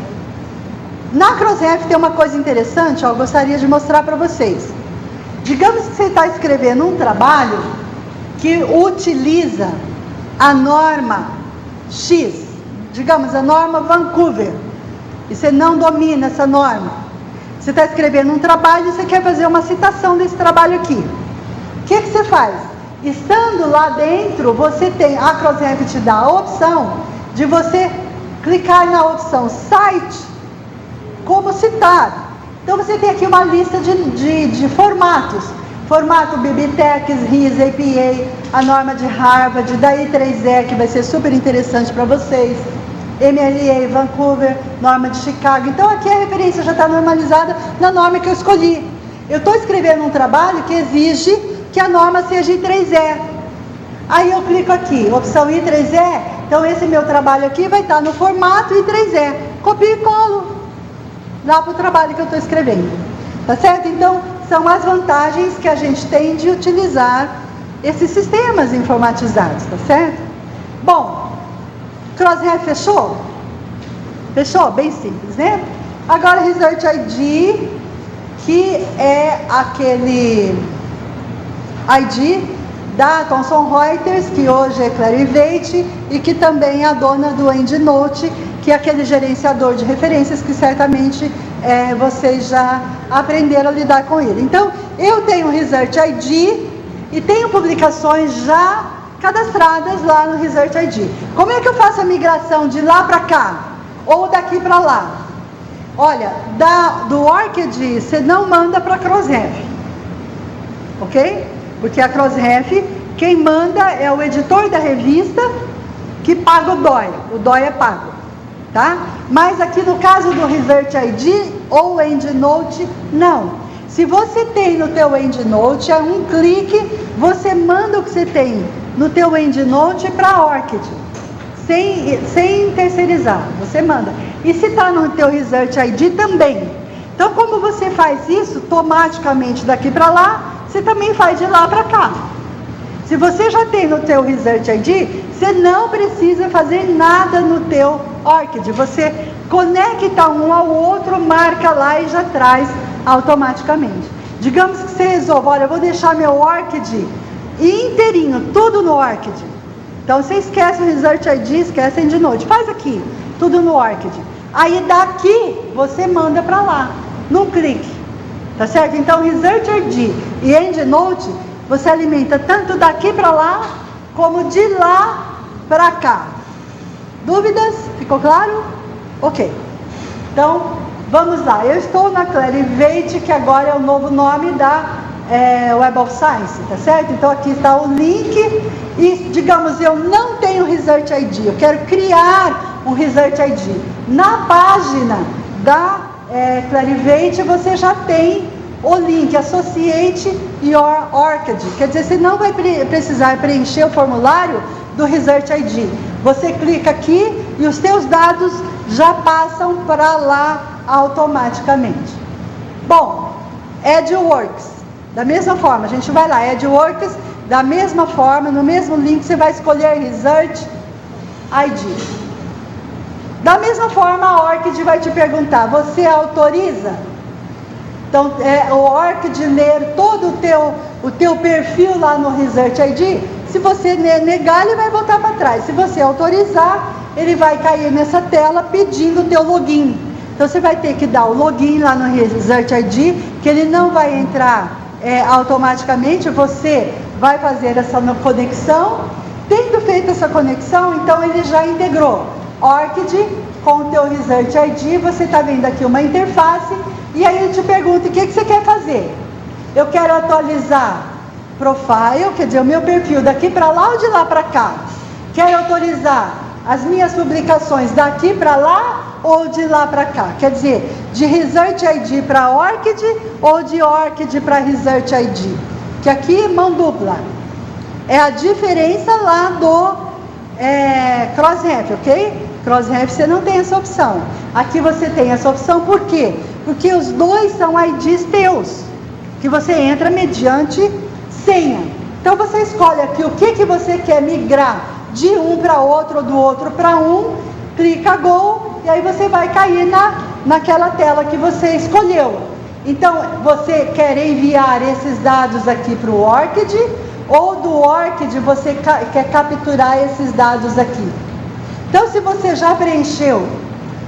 Na Crossref tem uma coisa interessante, eu gostaria de mostrar para vocês. Digamos que você está escrevendo um trabalho que utiliza a norma X, digamos a norma Vancouver, e você não domina essa norma. Você está escrevendo um trabalho e você quer fazer uma citação desse trabalho aqui. O que você faz? Estando lá dentro, você tem, a Crossref te dá a opção de você clicar na opção Cite, como citar. Então você tem aqui uma lista de formatos. Formato Bibliotex, RIS, APA, a norma de Harvard, da I3E, que vai ser super interessante para vocês. MLA, Vancouver, norma de Chicago. Então aqui a referência já está normalizada na norma que eu escolhi. Eu estou escrevendo um trabalho que exige que a norma seja I3E. Aí eu clico aqui, opção I3E. Então esse meu trabalho aqui vai estar no formato I3E. Copio e colo lá para o trabalho que eu estou escrevendo. Tá certo? Então são as vantagens que a gente tem de utilizar esses sistemas informatizados. Tá certo? Bom, Crossref fechou? Fechou? Bem simples, né? Agora Research ID, que é aquele ID da Thomson Reuters, que hoje é Clarivate, e que também é a dona do EndNote, que é aquele gerenciador de referências que certamente vocês já aprenderam a lidar com ele. Então, eu tenho o Research ID e tenho publicações já cadastradas lá no Research ID. Como é que eu faço a migração de lá para cá? Ou daqui para lá? Olha, do ORCID você não manda para a Crossref, ok? Porque a Crossref, quem manda é o editor da revista que paga o DOI é pago, tá? Mas aqui no caso do Research ID ou EndNote, não. Se você tem no teu EndNote, é um clique, você manda o que você tem no teu EndNote para a ORCID, sem terceirizar, você manda. E se está no teu Research ID também. Então, como você faz isso automaticamente daqui para lá, você também faz de lá para cá. Se você já tem no teu Research ID, você não precisa fazer nada no teu ORCID. Você conecta um ao outro, marca lá e já traz automaticamente. Digamos que você resolva, olha, eu vou deixar meu ORCID inteirinho, tudo no ORCID. Então você esquece o Research ID, esquece o EndNote. Faz aqui, tudo no ORCID. Aí daqui você manda para lá, num clique. Tá certo? Então Research ID e EndNote, você alimenta tanto daqui para lá, como de lá para cá. Dúvidas? Ficou claro? Ok. Então, vamos lá. Eu estou na Clarivate, que agora é o novo nome da Web of Science, tá certo? Então aqui está o link e, digamos, eu não tenho Research ID, eu quero criar um Research ID. Na página da Clarivate você já tem o link Associate Your ORCID, quer dizer, você não vai precisar preencher o formulário do Research ID. Você clica aqui e os seus dados já passam para lá automaticamente. Bom, EdWorks. Da mesma forma, a gente vai lá, EdWorks, da mesma forma, no mesmo link, você vai escolher Research ID. Da mesma forma, a ORCID vai te perguntar, você autoriza? Então, o ORCID ler todo o teu perfil lá no Research ID, se você negar, ele vai voltar para trás. Se você autorizar, ele vai cair nessa tela pedindo o teu login. Então, você vai ter que dar o login lá no Research ID, que ele não vai entrar automaticamente, você vai fazer essa conexão. Tendo feito essa conexão, então ele já integrou ORCID com o teu Research ID. Você está vendo aqui uma interface e aí ele te pergunta o que você quer fazer. Eu quero atualizar profile, quer dizer, o meu perfil daqui para lá ou de lá para cá. Quero autorizar as minhas publicações daqui para lá ou de lá para cá? Quer dizer, de Research ID para ORCID ou de ORCID para Research ID? Que aqui mão dupla. É a diferença lá do Crossref, ok? Crossref você não tem essa opção. Aqui você tem essa opção, por quê? Porque os dois são IDs teus, que você entra mediante senha. Então você escolhe aqui o que você quer migrar de um para outro ou do outro para um, clica Go e aí você vai cair naquela tela que você escolheu. Então você quer enviar esses dados aqui para o ORCID ou do ORCID você quer capturar esses dados aqui. Então se você já preencheu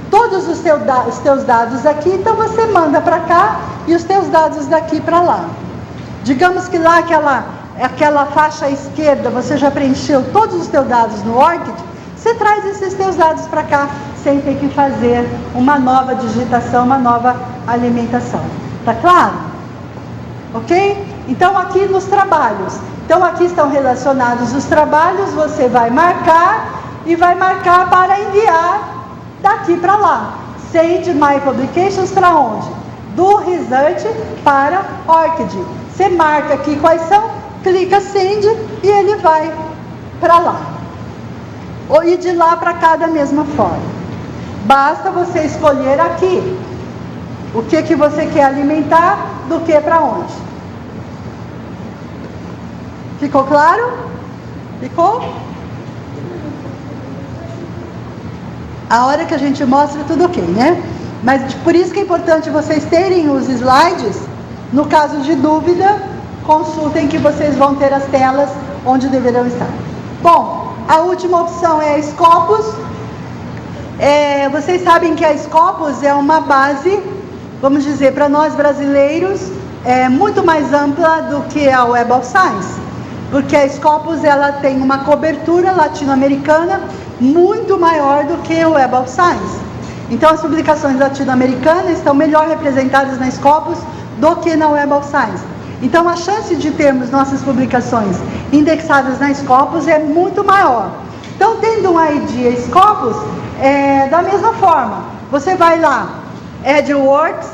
todos os teus dados aqui, então você manda para cá e os teus dados daqui para lá. Digamos que lá aquela faixa esquerda, você já preencheu todos os teus dados no ORCID, você traz esses teus dados para cá, sem ter que fazer uma nova digitação, uma nova alimentação. Tá claro? Ok? Então aqui nos trabalhos. Então aqui estão relacionados os trabalhos, você vai marcar e vai marcar para enviar daqui para lá. Send My Publications para onde? Do Research para ORCID. Você marca aqui quais são, clica Send e ele vai para lá. E de lá para cá da mesma forma. Basta você escolher aqui o que você quer alimentar, do que para onde. Ficou claro? Ficou? A hora que a gente mostra tudo ok, né? Mas por isso que é importante vocês terem os slides. No caso de dúvida, consultem que vocês vão ter as telas onde deverão estar. Bom, a última opção é a Scopus. Vocês sabem que a Scopus é uma base, vamos dizer, para nós brasileiros, muito mais ampla do que a Web of Science. Porque a Scopus ela tem uma cobertura latino-americana muito maior do que o Web of Science. Então as publicações latino-americanas estão melhor representadas na Scopus do que na Web of Science. Então a chance de termos nossas publicações indexadas na Scopus é muito maior. Então tendo um ID Scopus, da mesma forma, você vai lá, AdWords,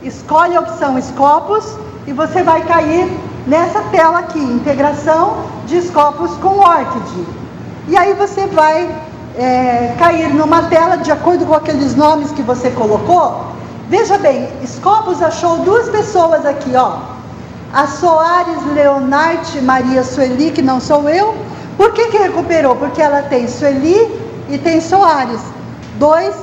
escolhe a opção Scopus e você vai cair nessa tela aqui, integração de Scopus com ORCID. E aí você vai cair numa tela de acordo com aqueles nomes que você colocou. Veja bem, Scopus achou duas pessoas aqui, ó. A Soares Leonarte Maria Sueli, que não sou eu. Por que recuperou? Porque ela tem Sueli e tem Soares. Dois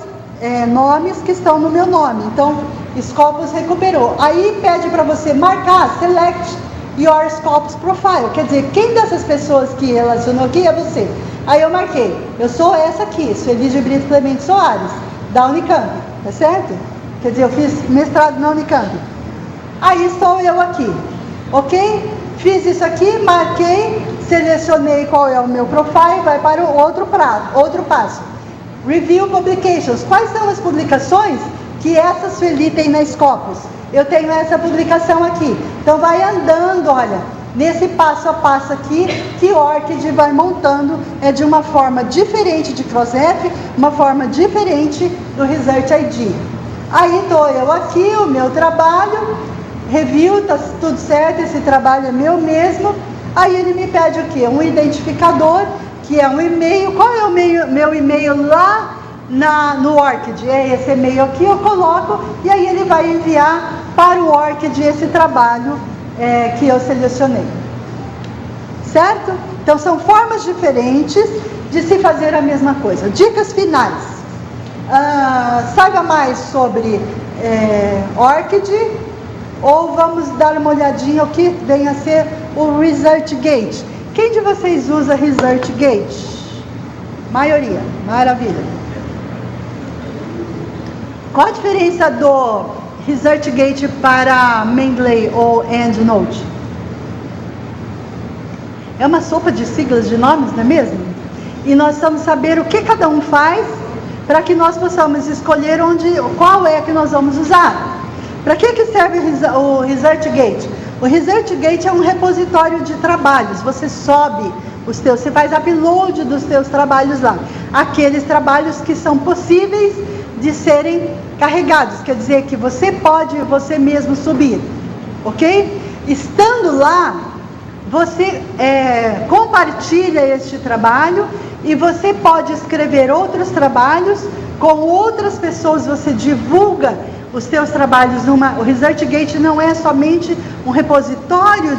nomes que estão no meu nome. Então, Scopus recuperou. Aí pede para você marcar, select your Scopus profile. Quer dizer, quem dessas pessoas que relacionou aqui é você? Aí eu marquei, eu sou essa aqui, Sueli de Brito Clemente Soares, da Unicamp, tá certo? Quer dizer, eu fiz mestrado na Unicamp. Aí estou eu aqui, ok? Fiz isso aqui, marquei, selecionei qual é o meu profile, vai para o outro passo. Review Publications. Quais são as publicações que essa Sueli tem na Scopus? Eu tenho essa publicação aqui. Então vai andando, olha, nesse passo a passo aqui, que o ORCID vai montando, de uma forma diferente de Crossref, uma forma diferente do Research ID. Aí estou eu aqui, o meu trabalho, review, tá tudo certo, esse trabalho é meu mesmo. Aí ele me pede o quê? Um identificador, que é um e-mail. Qual é o meu e-mail lá no ORCID? É esse e-mail aqui, eu coloco, e aí ele vai enviar para o ORCID esse trabalho que eu selecionei. Certo? Então são formas diferentes de se fazer a mesma coisa. Dicas finais. Saiba mais sobre ORCID, ou vamos dar uma olhadinha o que vem a ser o ResearchGate. Quem de vocês usa ResearchGate? Maioria. Maravilha. Qual a diferença do ResearchGate para Mendeley ou EndNote? É uma sopa de siglas de nomes, não é mesmo? E nós vamos saber o que cada um faz para que nós possamos escolher qual é que nós vamos usar. Para que serve o ResearchGate? O ResearchGate é um repositório de trabalhos. Você sobe você faz upload dos seus trabalhos lá. Aqueles trabalhos que são possíveis de serem carregados, quer dizer que você pode você mesmo subir, ok? Estando lá, você compartilha este trabalho e você pode escrever outros trabalhos com outras pessoas, você divulga os seus trabalhos. O ResearchGate não é somente um repositório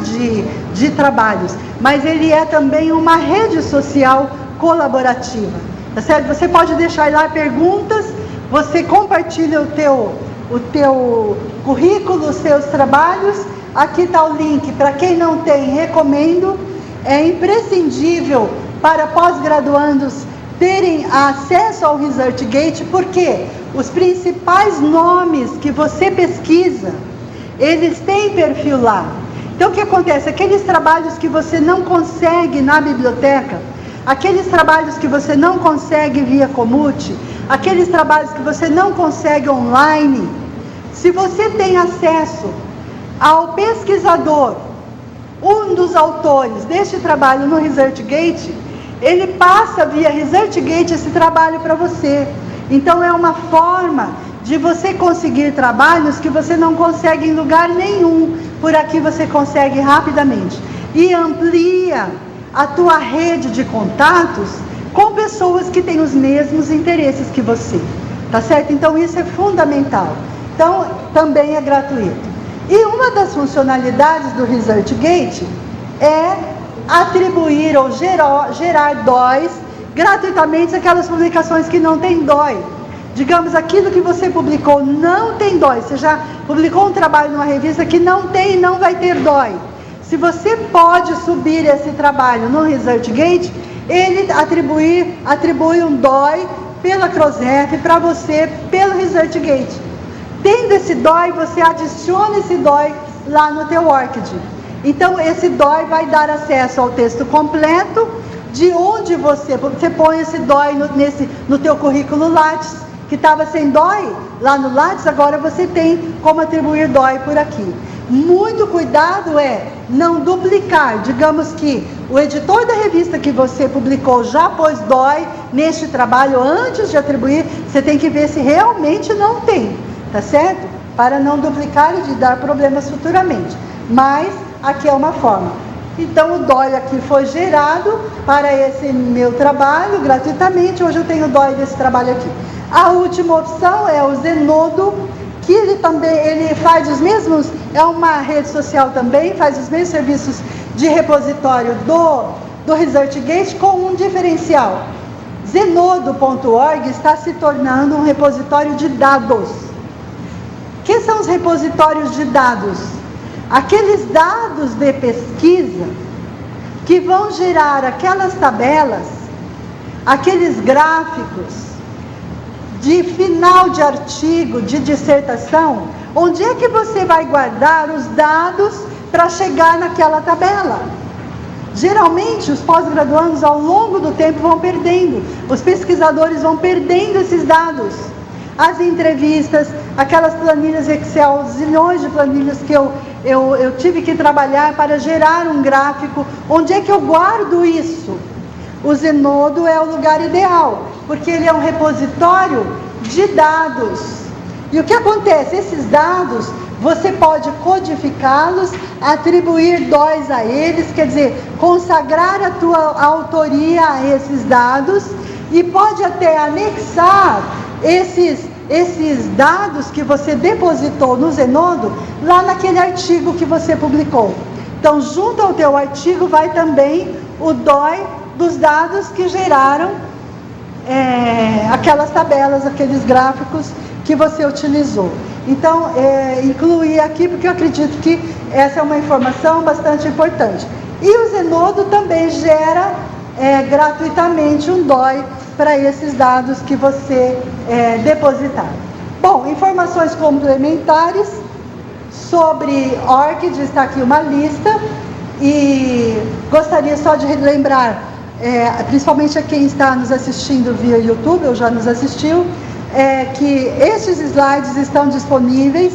de trabalhos, mas ele é também uma rede social colaborativa, tá certo? Você pode deixar lá perguntas, você compartilha o teu currículo, os seus trabalhos. Aqui está o link, para quem não tem, recomendo. É imprescindível para pós-graduandos terem acesso ao ResearchGate, porque os principais nomes que você pesquisa, eles têm perfil lá. Então o que acontece? Aqueles trabalhos que você não consegue na biblioteca, aqueles trabalhos que você não consegue via Komoot, aqueles trabalhos que você não consegue online, se você tem acesso ao pesquisador, um dos autores deste trabalho no ResearchGate, ele passa via ResearchGate esse trabalho para você. Então é uma forma de você conseguir trabalhos que você não consegue em lugar nenhum. Por aqui você consegue rapidamente. E amplia a tua rede de contatos com pessoas que têm os mesmos interesses que você. Tá certo? Então isso é fundamental. Então também é gratuito. E uma das funcionalidades do ResearchGate é atribuir ou gerar DOIs gratuitamente aquelas publicações que não tem DOI. Digamos, aquilo que você publicou não tem DOI. Você já publicou um trabalho numa revista que não tem e não vai ter DOI. Se você pode subir esse trabalho no ResearchGate, ele atribui um DOI pela Crossref para você pelo ResearchGate. Tendo esse DOI, você adiciona esse DOI lá no teu ORCID. Então esse DOI vai dar acesso ao texto completo, de onde você põe esse DOI no teu currículo Lattes, que estava sem DOI lá no Lattes, agora você tem como atribuir DOI por aqui. Muito cuidado não duplicar. Digamos que o editor da revista que você publicou já pôs DOI neste trabalho antes de atribuir, você tem que ver se realmente não tem, tá certo? Para não duplicar e de dar problemas futuramente. Mas aqui é uma forma. Então o DOI aqui foi gerado para esse meu trabalho gratuitamente. Hoje eu tenho o DOI desse trabalho aqui. A última opção é o Zenodo, que ele faz os mesmos, é uma rede social também, faz os mesmos serviços de repositório do ResearchGate com um diferencial. Zenodo.org está se tornando um repositório de dados. O que são os repositórios de dados? Aqueles dados de pesquisa que vão gerar aquelas tabelas, aqueles gráficos de final de artigo, de dissertação. Onde é que você vai guardar os dados para chegar naquela tabela? Geralmente os pós-graduandos ao longo do tempo vão perdendo, os pesquisadores vão perdendo esses dados. As entrevistas, aquelas planilhas Excel, zilhões de planilhas que eu tive que trabalhar para gerar um gráfico. Onde é que eu guardo isso? O Zenodo é o lugar ideal, porque ele é um repositório de dados. E o que acontece? Esses dados, você pode codificá-los, atribuir DOIs a eles, quer dizer, consagrar a tua autoria a esses dados, e pode até anexar esses dados que você depositou no Zenodo lá naquele artigo que você publicou. Então, junto ao teu artigo vai também o DOI dos dados que geraram aquelas tabelas, aqueles gráficos que você utilizou. Então, incluí aqui porque eu acredito que essa é uma informação bastante importante. E o Zenodo também gera gratuitamente um DOI para esses dados que você depositar. Bom, informações complementares sobre ORCID, está aqui uma lista, e gostaria só de lembrar, principalmente a quem está nos assistindo via YouTube, ou já nos assistiu, que estes slides estão disponíveis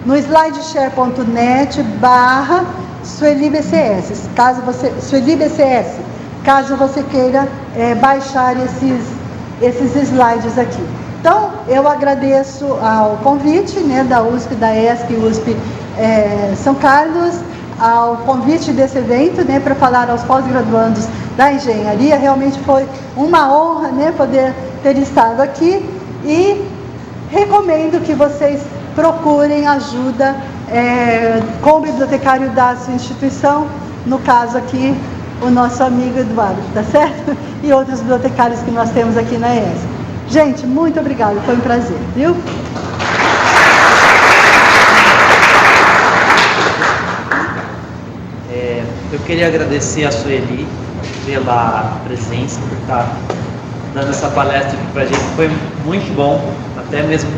no slideshare.net/SueliBCS. Caso você, SueliBCS, caso você queira baixar esses slides aqui. Então, eu agradeço ao convite, né, da USP, da ESC e USP São Carlos, ao convite desse evento, né, para falar aos pós-graduandos da engenharia. Realmente foi uma honra, né, poder ter estado aqui, e recomendo que vocês procurem ajuda com o bibliotecário da sua instituição, no caso aqui, o nosso amigo Eduardo, tá certo? E outros bibliotecários que nós temos aqui na ESC. Gente, muito obrigada, foi um prazer, viu? Eu queria agradecer a Sueli pela presença, por estar dando essa palestra aqui pra gente. Foi muito bom, até mesmo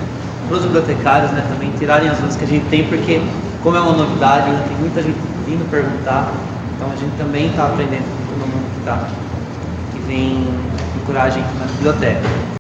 para os bibliotecários, né, também tirarem as dúvidas que a gente tem, porque como é uma novidade, né, tem muita gente vindo perguntar, então a gente também está aprendendo com todo mundo que vem procurar a gente na biblioteca.